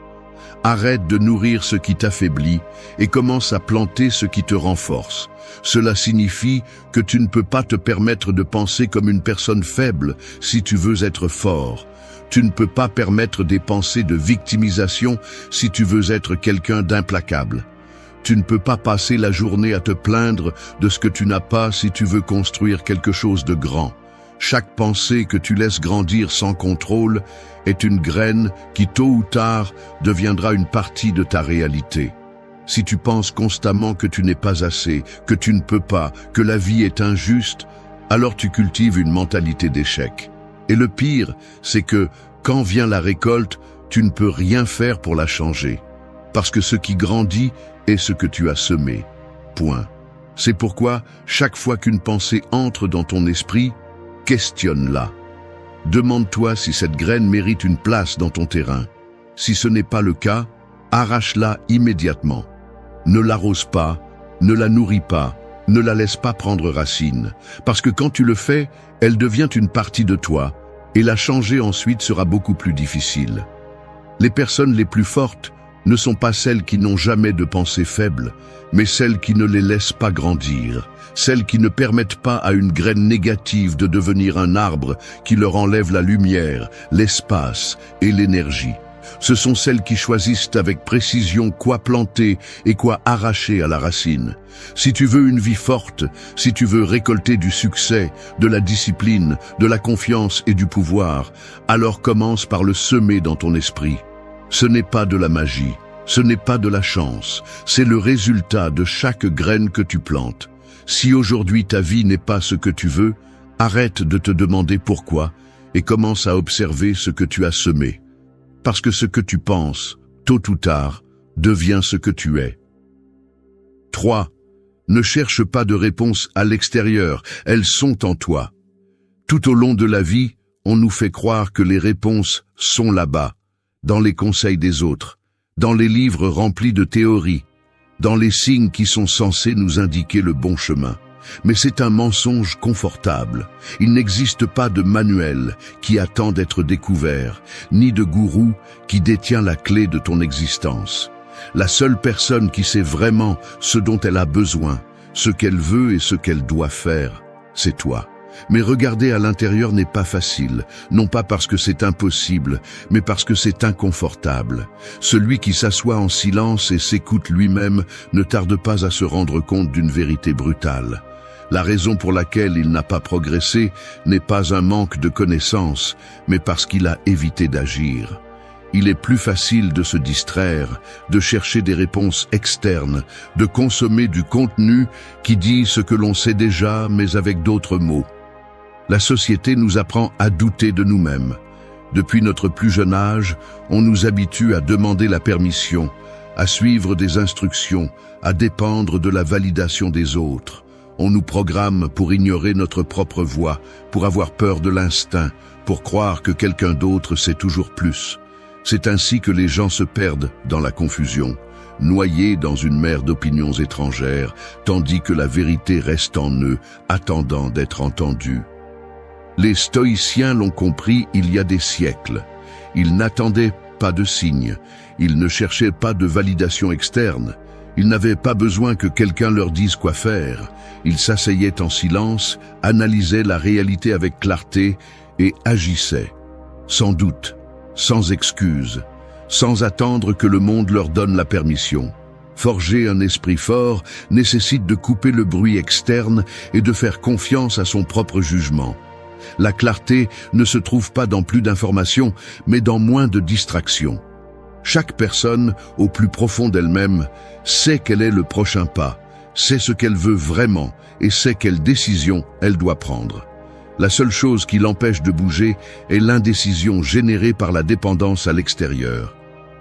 Speaker 1: Arrête de nourrir ce qui t'affaiblit et commence à planter ce qui te renforce. Cela signifie que tu ne peux pas te permettre de penser comme une personne faible si tu veux être fort. Tu ne peux pas permettre des pensées de victimisation si tu veux être quelqu'un d'implacable. Tu ne peux pas passer la journée à te plaindre de ce que tu n'as pas si tu veux construire quelque chose de grand. Chaque pensée que tu laisses grandir sans contrôle est une graine qui, tôt ou tard, deviendra une partie de ta réalité. Si tu penses constamment que tu n'es pas assez, que tu ne peux pas, que la vie est injuste, alors tu cultives une mentalité d'échec. Et le pire, c'est que, quand vient la récolte, tu ne peux rien faire pour la changer. Parce que ce qui grandit est ce que tu as semé. Point. C'est pourquoi, chaque fois qu'une pensée entre dans ton esprit, questionne-la. Demande-toi si cette graine mérite une place dans ton terrain. Si ce n'est pas le cas, arrache-la immédiatement. Ne l'arrose pas, ne la nourris pas, ne la laisse pas prendre racine. Parce que quand tu le fais, elle devient une partie de toi, et la changer ensuite sera beaucoup plus difficile. Les personnes les plus fortes ne sont pas celles qui n'ont jamais de pensée faible, mais celles qui ne les laissent pas grandir, celles qui ne permettent pas à une graine négative de devenir un arbre qui leur enlève la lumière, l'espace et l'énergie. Ce sont celles qui choisissent avec précision quoi planter et quoi arracher à la racine. Si tu veux une vie forte, si tu veux récolter du succès, de la discipline, de la confiance et du pouvoir, alors commence par le semer dans ton esprit. Ce n'est pas de la magie, ce n'est pas de la chance, c'est le résultat de chaque graine que tu plantes. Si aujourd'hui ta vie n'est pas ce que tu veux, arrête de te demander pourquoi et commence à observer ce que tu as semé. Parce que ce que tu penses, tôt ou tard, devient ce que tu es. 3. Ne cherche pas de réponses à l'extérieur, elles sont en toi. Tout au long de la vie, on nous fait croire que les réponses sont là-bas, dans les conseils des autres, dans les livres remplis de théories, dans les signes qui sont censés nous indiquer le bon chemin. Mais c'est un mensonge confortable. Il n'existe pas de manuel qui attend d'être découvert, ni de gourou qui détient la clé de ton existence. La seule personne qui sait vraiment ce dont elle a besoin, ce qu'elle veut et ce qu'elle doit faire, c'est toi. Mais regarder à l'intérieur n'est pas facile, non pas parce que c'est impossible, mais parce que c'est inconfortable. Celui qui s'assoit en silence et s'écoute lui-même ne tarde pas à se rendre compte d'une vérité brutale. La raison pour laquelle il n'a pas progressé n'est pas un manque de connaissances, mais parce qu'il a évité d'agir. Il est plus facile de se distraire, de chercher des réponses externes, de consommer du contenu qui dit ce que l'on sait déjà, mais avec d'autres mots. La société nous apprend à douter de nous-mêmes. Depuis notre plus jeune âge, on nous habitue à demander la permission, à suivre des instructions, à dépendre de la validation des autres. On nous programme pour ignorer notre propre voix, pour avoir peur de l'instinct, pour croire que quelqu'un d'autre sait toujours plus. C'est ainsi que les gens se perdent dans la confusion, noyés dans une mer d'opinions étrangères, tandis que la vérité reste en eux, attendant d'être entendue. Les stoïciens l'ont compris il y a des siècles. Ils n'attendaient pas de signes, ils ne cherchaient pas de validation externe, ils n'avaient pas besoin que quelqu'un leur dise quoi faire. Ils s'asseyaient en silence, analysaient la réalité avec clarté et agissaient, sans doute, sans excuse, sans attendre que le monde leur donne la permission. Forger un esprit fort nécessite de couper le bruit externe et de faire confiance à son propre jugement. La clarté ne se trouve pas dans plus d'informations, mais dans moins de distractions. Chaque personne, au plus profond d'elle-même, sait quel est le prochain pas, sait ce qu'elle veut vraiment et sait quelle décision elle doit prendre. La seule chose qui l'empêche de bouger est l'indécision générée par la dépendance à l'extérieur.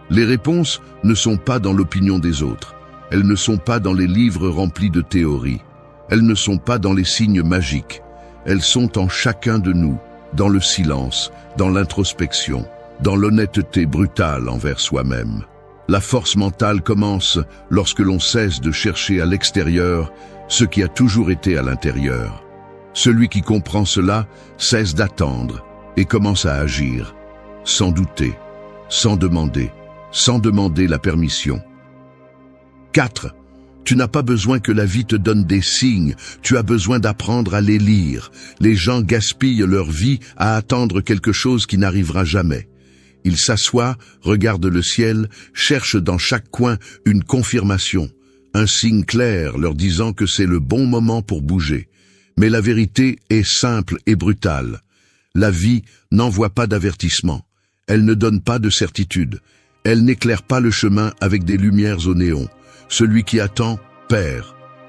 Speaker 1: Les réponses ne sont pas dans l'opinion des autres, elles ne sont pas dans les livres remplis de théories, elles ne sont pas dans les signes magiques, elles sont en chacun de nous, dans le silence, dans l'introspection, dans l'honnêteté brutale envers soi-même. La force mentale commence lorsque l'on cesse de chercher à l'extérieur ce qui a toujours été à l'intérieur. Celui qui comprend cela cesse d'attendre et commence à agir, sans douter, sans demander la permission. 4. Tu n'as pas besoin que la vie te donne des signes, tu as besoin d'apprendre à les lire. Les gens gaspillent leur vie à attendre quelque chose qui n'arrivera jamais. Ils s'assoient, regardent le ciel, cherchent dans chaque coin une confirmation, un signe clair leur disant que c'est le bon moment pour bouger. Mais la vérité est simple et brutale. La vie n'envoie pas d'avertissement. Elle ne donne pas de certitude. Elle n'éclaire pas le chemin avec des lumières au néon. Celui qui attend perd.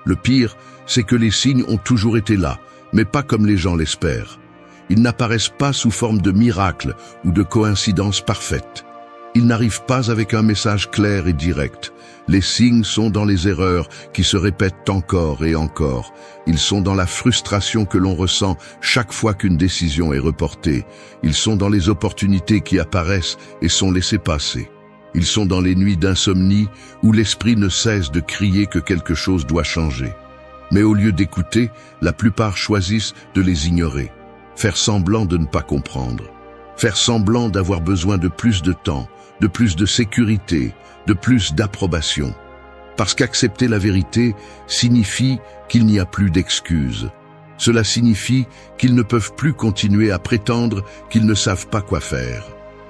Speaker 1: Le pire, c'est que les signes ont toujours été là, mais pas comme les gens l'espèrent. Ils n'apparaissent pas sous forme de miracles ou de coïncidences parfaites. Ils n'arrivent pas avec un message clair et direct. Les signes sont dans les erreurs qui se répètent encore et encore. Ils sont dans la frustration que l'on ressent chaque fois qu'une décision est reportée. Ils sont dans les opportunités qui apparaissent et sont laissées passer. Ils sont dans les nuits d'insomnie où l'esprit ne cesse de crier que quelque chose doit changer. Mais au lieu d'écouter, la plupart choisissent de les ignorer, faire semblant de ne pas comprendre, faire semblant d'avoir besoin de plus de temps, de plus de sécurité, de plus d'approbation. Parce qu'accepter la vérité signifie qu'il n'y a plus d'excuses. Cela signifie qu'ils ne peuvent plus continuer à prétendre qu'ils ne savent pas quoi faire.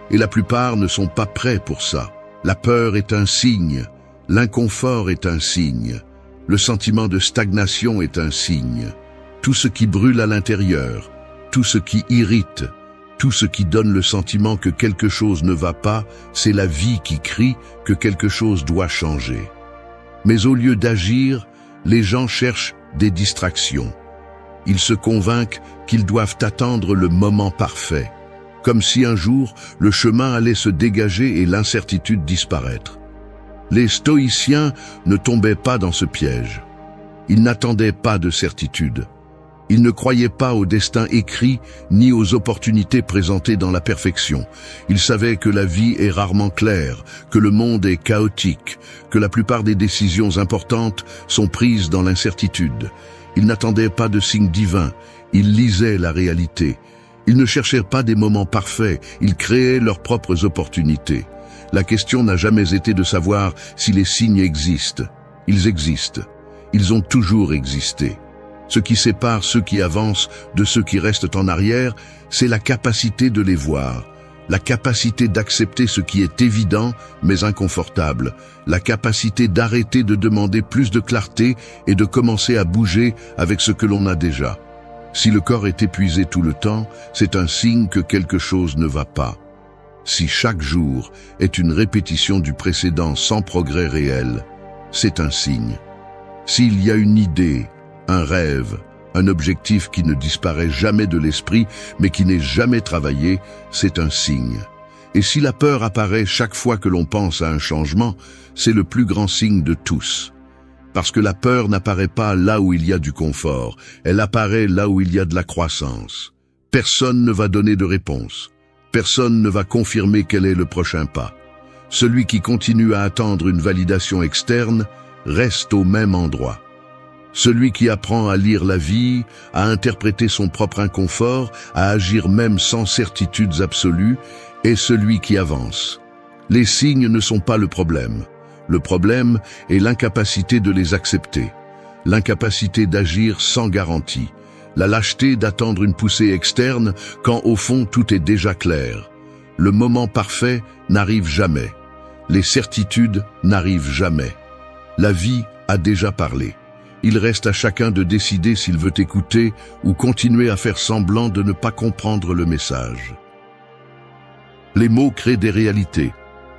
Speaker 1: Et la plupart ne sont pas prêts pour ça. La peur est un signe, l'inconfort est un signe, le sentiment de stagnation est un signe. Tout ce qui brûle à l'intérieur, tout ce qui irrite, tout ce qui donne le sentiment que quelque chose ne va pas, c'est la vie qui crie que quelque chose doit changer. Mais au lieu d'agir, les gens cherchent des distractions. Ils se convainquent qu'ils doivent attendre le moment parfait, comme si un jour le chemin allait se dégager et l'incertitude disparaître. Les stoïciens ne tombaient pas dans ce piège. Ils n'attendaient pas de certitude. Ils ne croyaient pas au destin écrit ni aux opportunités présentées dans la perfection. Ils savaient que la vie est rarement claire, que le monde est chaotique, que la plupart des décisions importantes sont prises dans l'incertitude. Ils n'attendaient pas de signes divins, ils lisaient la réalité. Ils ne cherchaient pas des moments parfaits, ils créaient leurs propres opportunités. La question n'a jamais été de savoir si les signes existent. Ils existent. Ils ont toujours existé. Ce qui sépare ceux qui avancent de ceux qui restent en arrière, c'est la capacité de les voir, la capacité d'accepter ce qui est évident mais inconfortable, la capacité d'arrêter de demander plus de clarté et de commencer à bouger avec ce que l'on a déjà. Si le corps est épuisé tout le temps, c'est un signe que quelque chose ne va pas. Si chaque jour est une répétition du précédent sans progrès réel, c'est un signe. S'il y a une idée, un rêve, un objectif qui ne disparaît jamais de l'esprit mais qui n'est jamais travaillé, c'est un signe. Et si la peur apparaît chaque fois que l'on pense à un changement, c'est le plus grand signe de tous. Parce que la peur n'apparaît pas là où il y a du confort, elle apparaît là où il y a de la croissance. Personne ne va donner de réponse. Personne ne va confirmer quel est le prochain pas. Celui qui continue à attendre une validation externe reste au même endroit. Celui qui apprend à lire la vie, à interpréter son propre inconfort, à agir même sans certitudes absolues, est celui qui avance. Les signes ne sont pas le problème. Le problème est l'incapacité de les accepter, l'incapacité d'agir sans garantie, la lâcheté d'attendre une poussée externe quand au fond tout est déjà clair. Le moment parfait n'arrive jamais. Les certitudes n'arrivent jamais. La vie a déjà parlé. Il reste à chacun de décider s'il veut écouter ou continuer à faire semblant de ne pas comprendre le message. Les mots créent des réalités.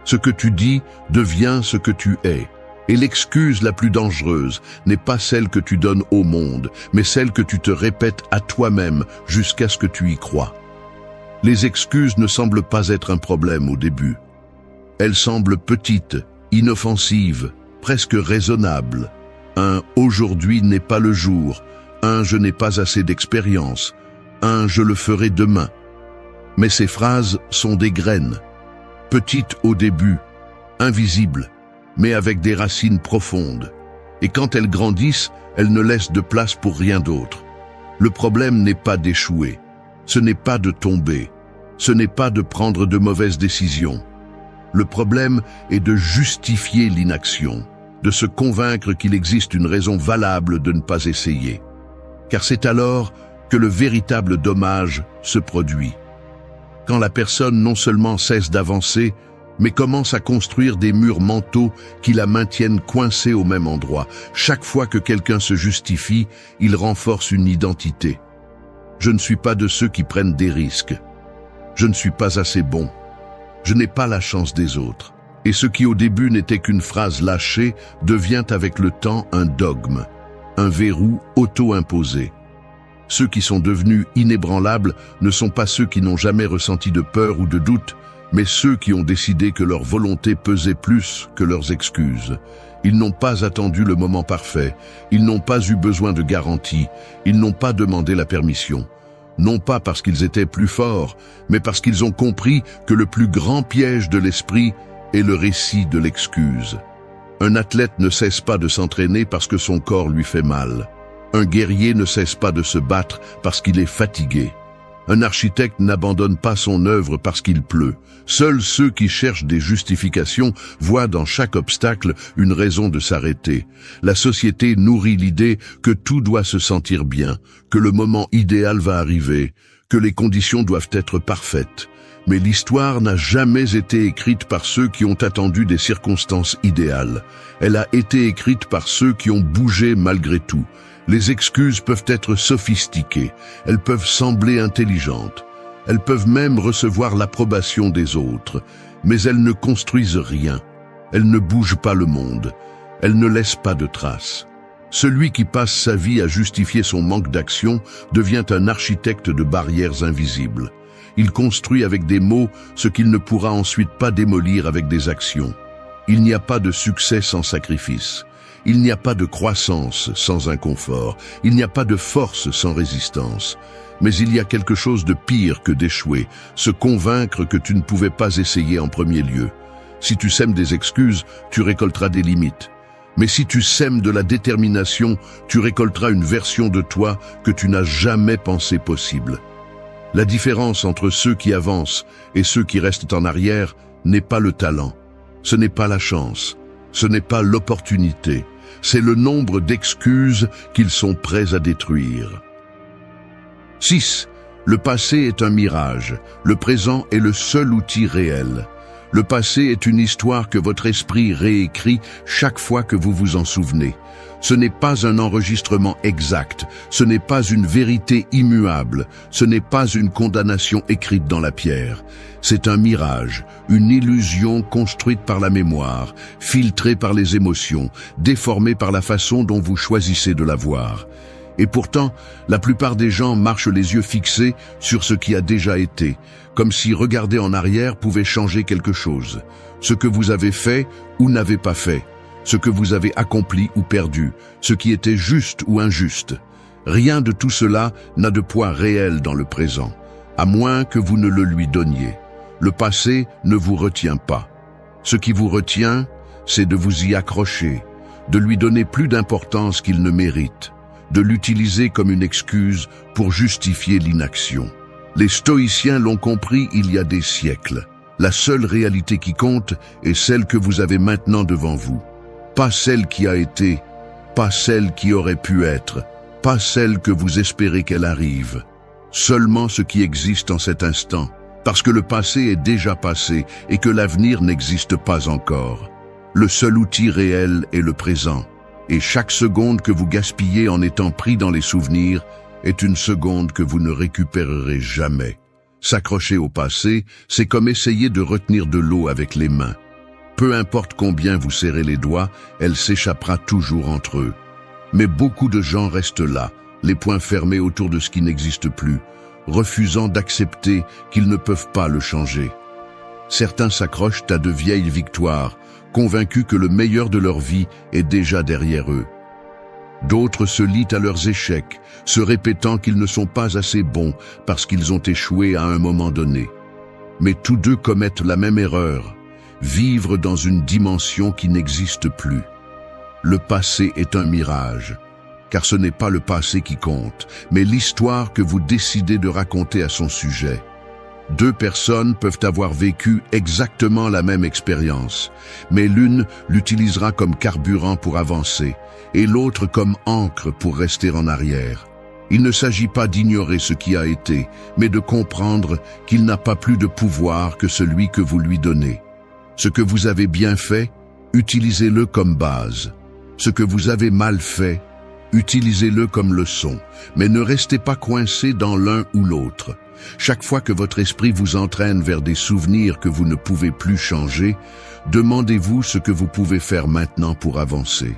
Speaker 1: Ce que tu dis devient ce que tu es. Et l'excuse la plus dangereuse n'est pas celle que tu donnes au monde, mais celle que tu te répètes à toi-même jusqu'à ce que tu y crois. Les excuses ne semblent pas être un problème au début. Elles semblent petites, inoffensives, presque raisonnables. Un « aujourd'hui n'est pas le jour », un « je n'ai pas assez d'expérience », un « je le ferai demain ». Mais ces phrases sont des graines, petites au début, invisibles, mais avec des racines profondes. Et quand elles grandissent, elles ne laissent de place pour rien d'autre. Le problème n'est pas d'échouer, ce n'est pas de tomber, ce n'est pas de prendre de mauvaises décisions. Le problème est de justifier l'inaction, de se convaincre qu'il existe une raison valable de ne pas essayer. Car c'est alors que le véritable dommage se produit. Quand la personne non seulement cesse d'avancer, mais commence à construire des murs mentaux qui la maintiennent coincée au même endroit. Chaque fois que quelqu'un se justifie, il renforce une identité. Je ne suis pas de ceux qui prennent des risques. Je ne suis pas assez bon. Je n'ai pas la chance des autres. Et ce qui au début n'était qu'une phrase lâchée devient avec le temps un dogme, un verrou auto-imposé. Ceux qui sont devenus inébranlables ne sont pas ceux qui n'ont jamais ressenti de peur ou de doute, mais ceux qui ont décidé que leur volonté pesait plus que leurs excuses. Ils n'ont pas attendu le moment parfait, ils n'ont pas eu besoin de garantie, ils n'ont pas demandé la permission. Non pas parce qu'ils étaient plus forts, mais parce qu'ils ont compris que le plus grand piège de l'esprit est le récit de l'excuse. Un athlète ne cesse pas de s'entraîner parce que son corps lui fait mal. Un guerrier ne cesse pas de se battre parce qu'il est fatigué. Un architecte n'abandonne pas son œuvre parce qu'il pleut. Seuls ceux qui cherchent des justifications voient dans chaque obstacle une raison de s'arrêter. La société nourrit l'idée que tout doit se sentir bien, que le moment idéal va arriver, que les conditions doivent être parfaites. Mais l'histoire n'a jamais été écrite par ceux qui ont attendu des circonstances idéales. Elle a été écrite par ceux qui ont bougé malgré tout. Les excuses peuvent être sophistiquées, elles peuvent sembler intelligentes, elles peuvent même recevoir l'approbation des autres, mais elles ne construisent rien, elles ne bougent pas le monde, elles ne laissent pas de traces. Celui qui passe sa vie à justifier son manque d'action devient un architecte de barrières invisibles. Il construit avec des mots ce qu'il ne pourra ensuite pas démolir avec des actions. Il n'y a pas de succès sans sacrifice. Il n'y a pas de croissance sans inconfort, il n'y a pas de force sans résistance. Mais il y a quelque chose de pire que d'échouer, se convaincre que tu ne pouvais pas essayer en premier lieu. Si tu sèmes des excuses, tu récolteras des limites. Mais si tu sèmes de la détermination, tu récolteras une version de toi que tu n'as jamais pensé possible. La différence entre ceux qui avancent et ceux qui restent en arrière n'est pas le talent, ce n'est pas la chance. Ce n'est pas l'opportunité, c'est le nombre d'excuses qu'ils sont prêts à détruire. 6. Le passé est un mirage, le présent est le seul outil réel. Le passé est une histoire que votre esprit réécrit chaque fois que vous vous en souvenez. Ce n'est pas un enregistrement exact, ce n'est pas une vérité immuable, ce n'est pas une condamnation écrite dans la pierre. C'est un mirage, une illusion construite par la mémoire, filtrée par les émotions, déformée par la façon dont vous choisissez de la voir. Et pourtant, la plupart des gens marchent les yeux fixés sur ce qui a déjà été, comme si regarder en arrière pouvait changer quelque chose. Ce que vous avez fait ou n'avez pas fait, ce que vous avez accompli ou perdu, ce qui était juste ou injuste. Rien de tout cela n'a de poids réel dans le présent, à moins que vous ne le lui donniez. Le passé ne vous retient pas. Ce qui vous retient, c'est de vous y accrocher, de lui donner plus d'importance qu'il ne mérite, de l'utiliser comme une excuse pour justifier l'inaction. Les stoïciens l'ont compris il y a des siècles. La seule réalité qui compte est celle que vous avez maintenant devant vous. Pas celle qui a été, pas celle qui aurait pu être, pas celle que vous espérez qu'elle arrive. Seulement ce qui existe en cet instant, parce que le passé est déjà passé et que l'avenir n'existe pas encore. Le seul outil réel est le présent, et chaque seconde que vous gaspillez en étant pris dans les souvenirs est une seconde que vous ne récupérerez jamais. S'accrocher au passé, c'est comme essayer de retenir de l'eau avec les mains. Peu importe combien vous serrez les doigts, elle s'échappera toujours entre eux. Mais beaucoup de gens restent là, les poings fermés autour de ce qui n'existe plus, refusant d'accepter qu'ils ne peuvent pas le changer. Certains s'accrochent à de vieilles victoires, convaincus que le meilleur de leur vie est déjà derrière eux. D'autres se lient à leurs échecs, se répétant qu'ils ne sont pas assez bons parce qu'ils ont échoué à un moment donné. Mais tous deux commettent la même erreur, vivre dans une dimension qui n'existe plus. Le passé est un mirage, car ce n'est pas le passé qui compte, mais l'histoire que vous décidez de raconter à son sujet. Deux personnes peuvent avoir vécu exactement la même expérience, mais l'une l'utilisera comme carburant pour avancer, et l'autre comme encre pour rester en arrière. Il ne s'agit pas d'ignorer ce qui a été, mais de comprendre qu'il n'a pas plus de pouvoir que celui que vous lui donnez. Ce que vous avez bien fait, utilisez-le comme base. Ce que vous avez mal fait, utilisez-le comme leçon, mais ne restez pas coincé dans l'un ou l'autre. Chaque fois que votre esprit vous entraîne vers des souvenirs que vous ne pouvez plus changer, demandez-vous ce que vous pouvez faire maintenant pour avancer.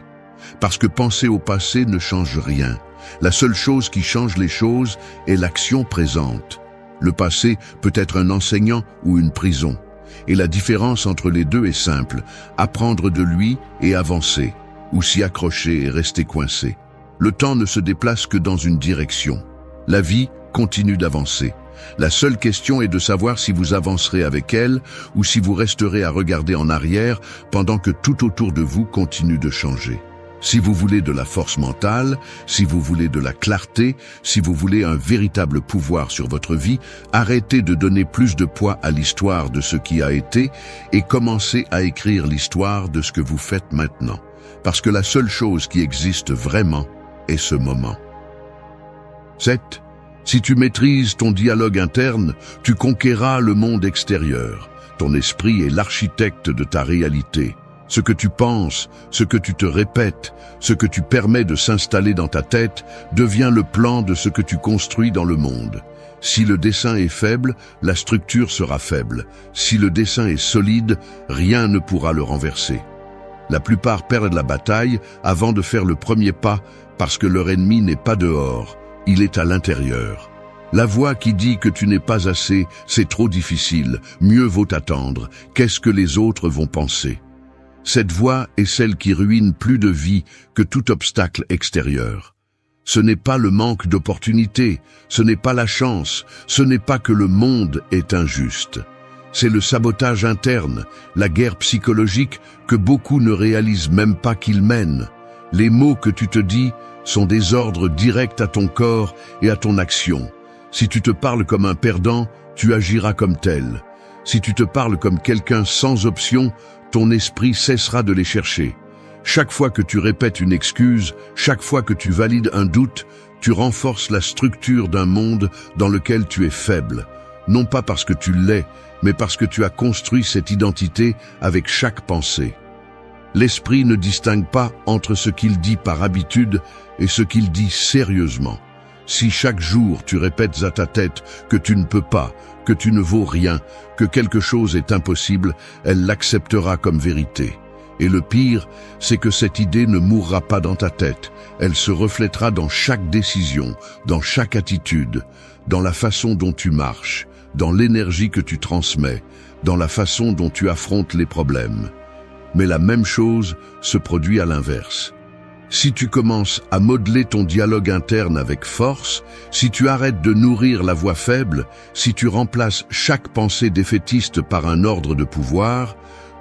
Speaker 1: Parce que penser au passé ne change rien. La seule chose qui change les choses est l'action présente. Le passé peut être un enseignant ou une prison. Et la différence entre les deux est simple, apprendre de lui et avancer, ou s'y accrocher et rester coincé. Le temps ne se déplace que dans une direction. La vie continue d'avancer. La seule question est de savoir si vous avancerez avec elle ou si vous resterez à regarder en arrière pendant que tout autour de vous continue de changer. Si vous voulez de la force mentale, si vous voulez de la clarté, si vous voulez un véritable pouvoir sur votre vie, arrêtez de donner plus de poids à l'histoire de ce qui a été et commencez à écrire l'histoire de ce que vous faites maintenant. Parce que la seule chose qui existe vraiment est ce moment. 7. Si tu maîtrises ton dialogue interne, tu conquéras le monde extérieur. Ton esprit est l'architecte de ta réalité. Ce que tu penses, ce que tu te répètes, ce que tu permets de s'installer dans ta tête, devient le plan de ce que tu construis dans le monde. Si le dessin est faible, la structure sera faible. Si le dessin est solide, rien ne pourra le renverser. La plupart perdent la bataille avant de faire le premier pas parce que leur ennemi n'est pas dehors, il est à l'intérieur. La voix qui dit que tu n'es pas assez, c'est trop difficile, mieux vaut attendre, qu'est-ce que les autres vont penser? Cette voix est celle qui ruine plus de vie que tout obstacle extérieur. Ce n'est pas le manque d'opportunités, ce n'est pas la chance, ce n'est pas que le monde est injuste. C'est le sabotage interne, la guerre psychologique que beaucoup ne réalisent même pas qu'ils mènent. Les mots que tu te dis sont des ordres directs à ton corps et à ton action. Si tu te parles comme un perdant, tu agiras comme tel. Si tu te parles comme quelqu'un sans option, ton esprit cessera de les chercher. Chaque fois que tu répètes une excuse, chaque fois que tu valides un doute, tu renforces la structure d'un monde dans lequel tu es faible. Non pas parce que tu l'es, mais parce que tu as construit cette identité avec chaque pensée. L'esprit ne distingue pas entre ce qu'il dit par habitude et ce qu'il dit sérieusement. Si chaque jour tu répètes à ta tête que tu ne peux pas, que tu ne vaux rien, que quelque chose est impossible, elle l'acceptera comme vérité. Et le pire, c'est que cette idée ne mourra pas dans ta tête. Elle se reflètera dans chaque décision, dans chaque attitude, dans la façon dont tu marches, dans l'énergie que tu transmets, dans la façon dont tu affrontes les problèmes. Mais la même chose se produit à l'inverse. Si tu commences à modeler ton dialogue interne avec force, si tu arrêtes de nourrir la voix faible, si tu remplaces chaque pensée défaitiste par un ordre de pouvoir,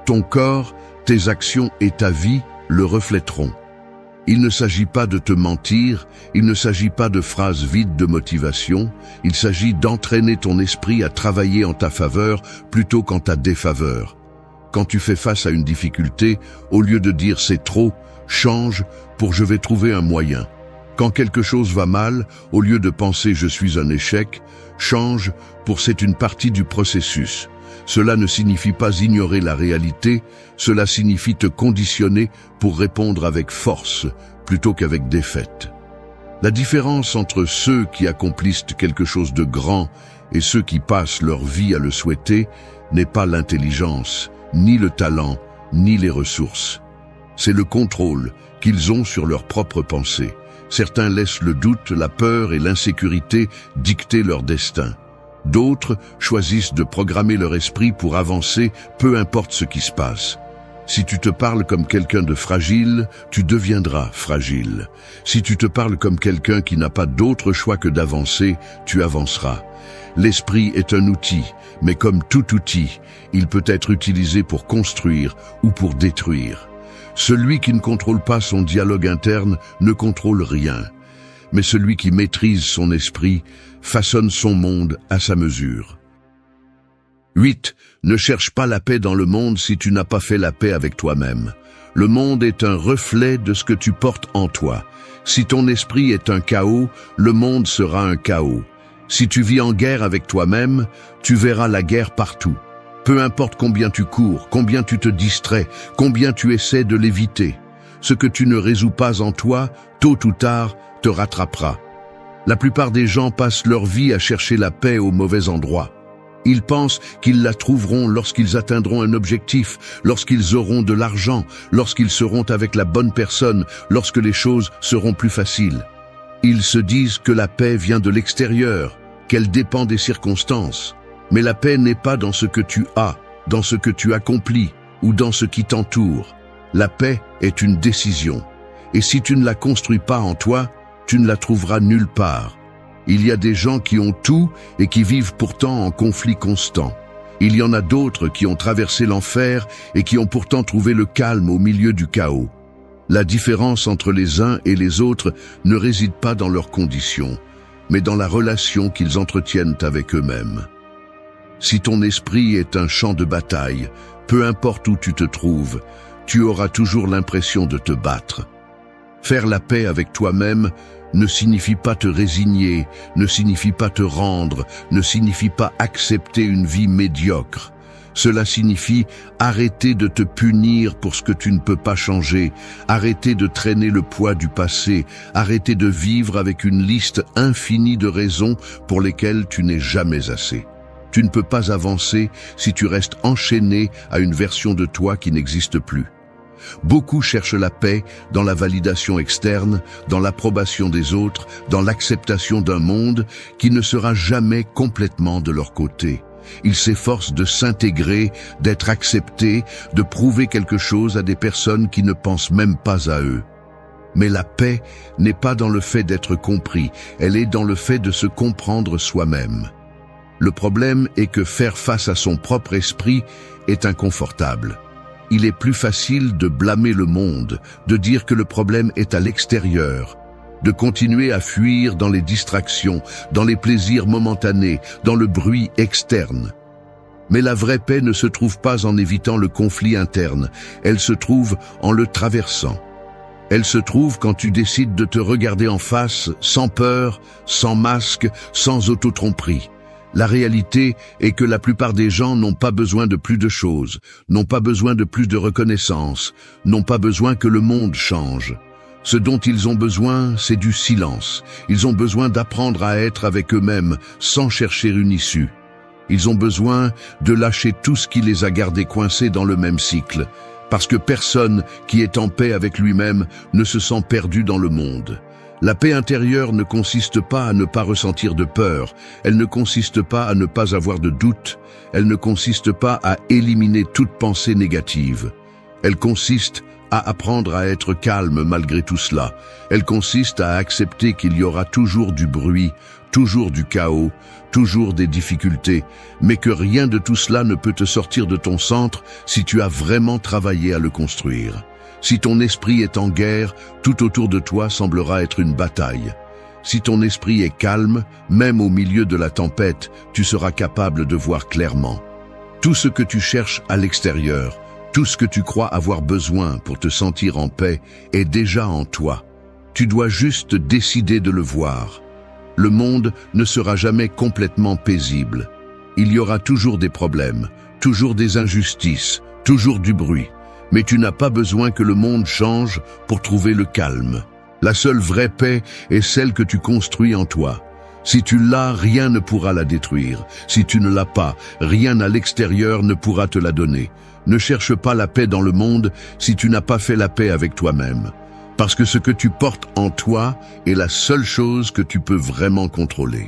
Speaker 1: ton corps, tes actions et ta vie le reflèteront. Il ne s'agit pas de te mentir, il ne s'agit pas de phrases vides de motivation, il s'agit d'entraîner ton esprit à travailler en ta faveur plutôt qu'en ta défaveur. Quand tu fais face à une difficulté, au lieu de dire c'est trop, change pour je vais trouver un moyen. Quand quelque chose va mal, au lieu de penser je suis un échec, change pour c'est une partie du processus. Cela ne signifie pas ignorer la réalité, cela signifie te conditionner pour répondre avec force plutôt qu'avec défaite. La différence entre ceux qui accomplissent quelque chose de grand et ceux qui passent leur vie à le souhaiter n'est pas l'intelligence, ni le talent, ni les ressources. C'est le contrôle qu'ils ont sur leur propre pensée. Certains laissent le doute, la peur et l'insécurité dicter leur destin. D'autres choisissent de programmer leur esprit pour avancer, peu importe ce qui se passe. Si tu te parles comme quelqu'un de fragile, tu deviendras fragile. Si tu te parles comme quelqu'un qui n'a pas d'autre choix que d'avancer, tu avanceras. L'esprit est un outil, mais comme tout outil, il peut être utilisé pour construire ou pour détruire. Celui qui ne contrôle pas son dialogue interne ne contrôle rien, mais celui qui maîtrise son esprit façonne son monde à sa mesure. 8. Ne cherche pas la paix dans le monde si tu n'as pas fait la paix avec toi-même. Le monde est un reflet de ce que tu portes en toi. Si ton esprit est un chaos, le monde sera un chaos. Si tu vis en guerre avec toi-même, tu verras la guerre partout. Peu importe combien tu cours, combien tu te distrais, combien tu essaies de l'éviter. Ce que tu ne résous pas en toi, tôt ou tard, te rattrapera. La plupart des gens passent leur vie à chercher la paix au mauvais endroit. Ils pensent qu'ils la trouveront lorsqu'ils atteindront un objectif, lorsqu'ils auront de l'argent, lorsqu'ils seront avec la bonne personne, lorsque les choses seront plus faciles. Ils se disent que la paix vient de l'extérieur, qu'elle dépend des circonstances. Mais la paix n'est pas dans ce que tu as, dans ce que tu accomplis ou dans ce qui t'entoure. La paix est une décision. Et si tu ne la construis pas en toi, tu ne la trouveras nulle part. Il y a des gens qui ont tout et qui vivent pourtant en conflit constant. Il y en a d'autres qui ont traversé l'enfer et qui ont pourtant trouvé le calme au milieu du chaos. La différence entre les uns et les autres ne réside pas dans leurs conditions, mais dans la relation qu'ils entretiennent avec eux-mêmes. Si ton esprit est un champ de bataille, peu importe où tu te trouves, tu auras toujours l'impression de te battre. Faire la paix avec toi-même ne signifie pas te résigner, ne signifie pas te rendre, ne signifie pas accepter une vie médiocre. Cela signifie arrêter de te punir pour ce que tu ne peux pas changer, arrêter de traîner le poids du passé, arrêter de vivre avec une liste infinie de raisons pour lesquelles tu n'es jamais assez. Tu ne peux pas avancer si tu restes enchaîné à une version de toi qui n'existe plus. Beaucoup cherchent la paix dans la validation externe, dans l'approbation des autres, dans l'acceptation d'un monde qui ne sera jamais complètement de leur côté. Ils s'efforcent de s'intégrer, d'être acceptés, de prouver quelque chose à des personnes qui ne pensent même pas à eux. Mais la paix n'est pas dans le fait d'être compris, elle est dans le fait de se comprendre soi-même. Le problème est que faire face à son propre esprit est inconfortable. Il est plus facile de blâmer le monde, de dire que le problème est à l'extérieur, de continuer à fuir dans les distractions, dans les plaisirs momentanés, dans le bruit externe. Mais la vraie paix ne se trouve pas en évitant le conflit interne, elle se trouve en le traversant. Elle se trouve quand tu décides de te regarder en face, sans peur, sans masque, sans autotromperie. La réalité est que la plupart des gens n'ont pas besoin de plus de choses, n'ont pas besoin de plus de reconnaissance, n'ont pas besoin que le monde change. Ce dont ils ont besoin, c'est du silence. Ils ont besoin d'apprendre à être avec eux-mêmes sans chercher une issue. Ils ont besoin de lâcher tout ce qui les a gardés coincés dans le même cycle, parce que personne qui est en paix avec lui-même ne se sent perdu dans le monde. La paix intérieure ne consiste pas à ne pas ressentir de peur, elle ne consiste pas à ne pas avoir de doute, elle ne consiste pas à éliminer toute pensée négative. Elle consiste à apprendre à être calme malgré tout cela. Elle consiste à accepter qu'il y aura toujours du bruit, toujours du chaos, toujours des difficultés, mais que rien de tout cela ne peut te sortir de ton centre si tu as vraiment travaillé à le construire. Si ton esprit est en guerre, tout autour de toi semblera être une bataille. Si ton esprit est calme, même au milieu de la tempête, tu seras capable de voir clairement. Tout ce que tu cherches à l'extérieur, tout ce que tu crois avoir besoin pour te sentir en paix est déjà en toi. Tu dois juste décider de le voir. Le monde ne sera jamais complètement paisible. Il y aura toujours des problèmes, toujours des injustices, toujours du bruit. Mais tu n'as pas besoin que le monde change pour trouver le calme. La seule vraie paix est celle que tu construis en toi. Si tu l'as, rien ne pourra la détruire. Si tu ne l'as pas, rien à l'extérieur ne pourra te la donner. Ne cherche pas la paix dans le monde si tu n'as pas fait la paix avec toi-même. Parce que ce que tu portes en toi est la seule chose que tu peux vraiment contrôler.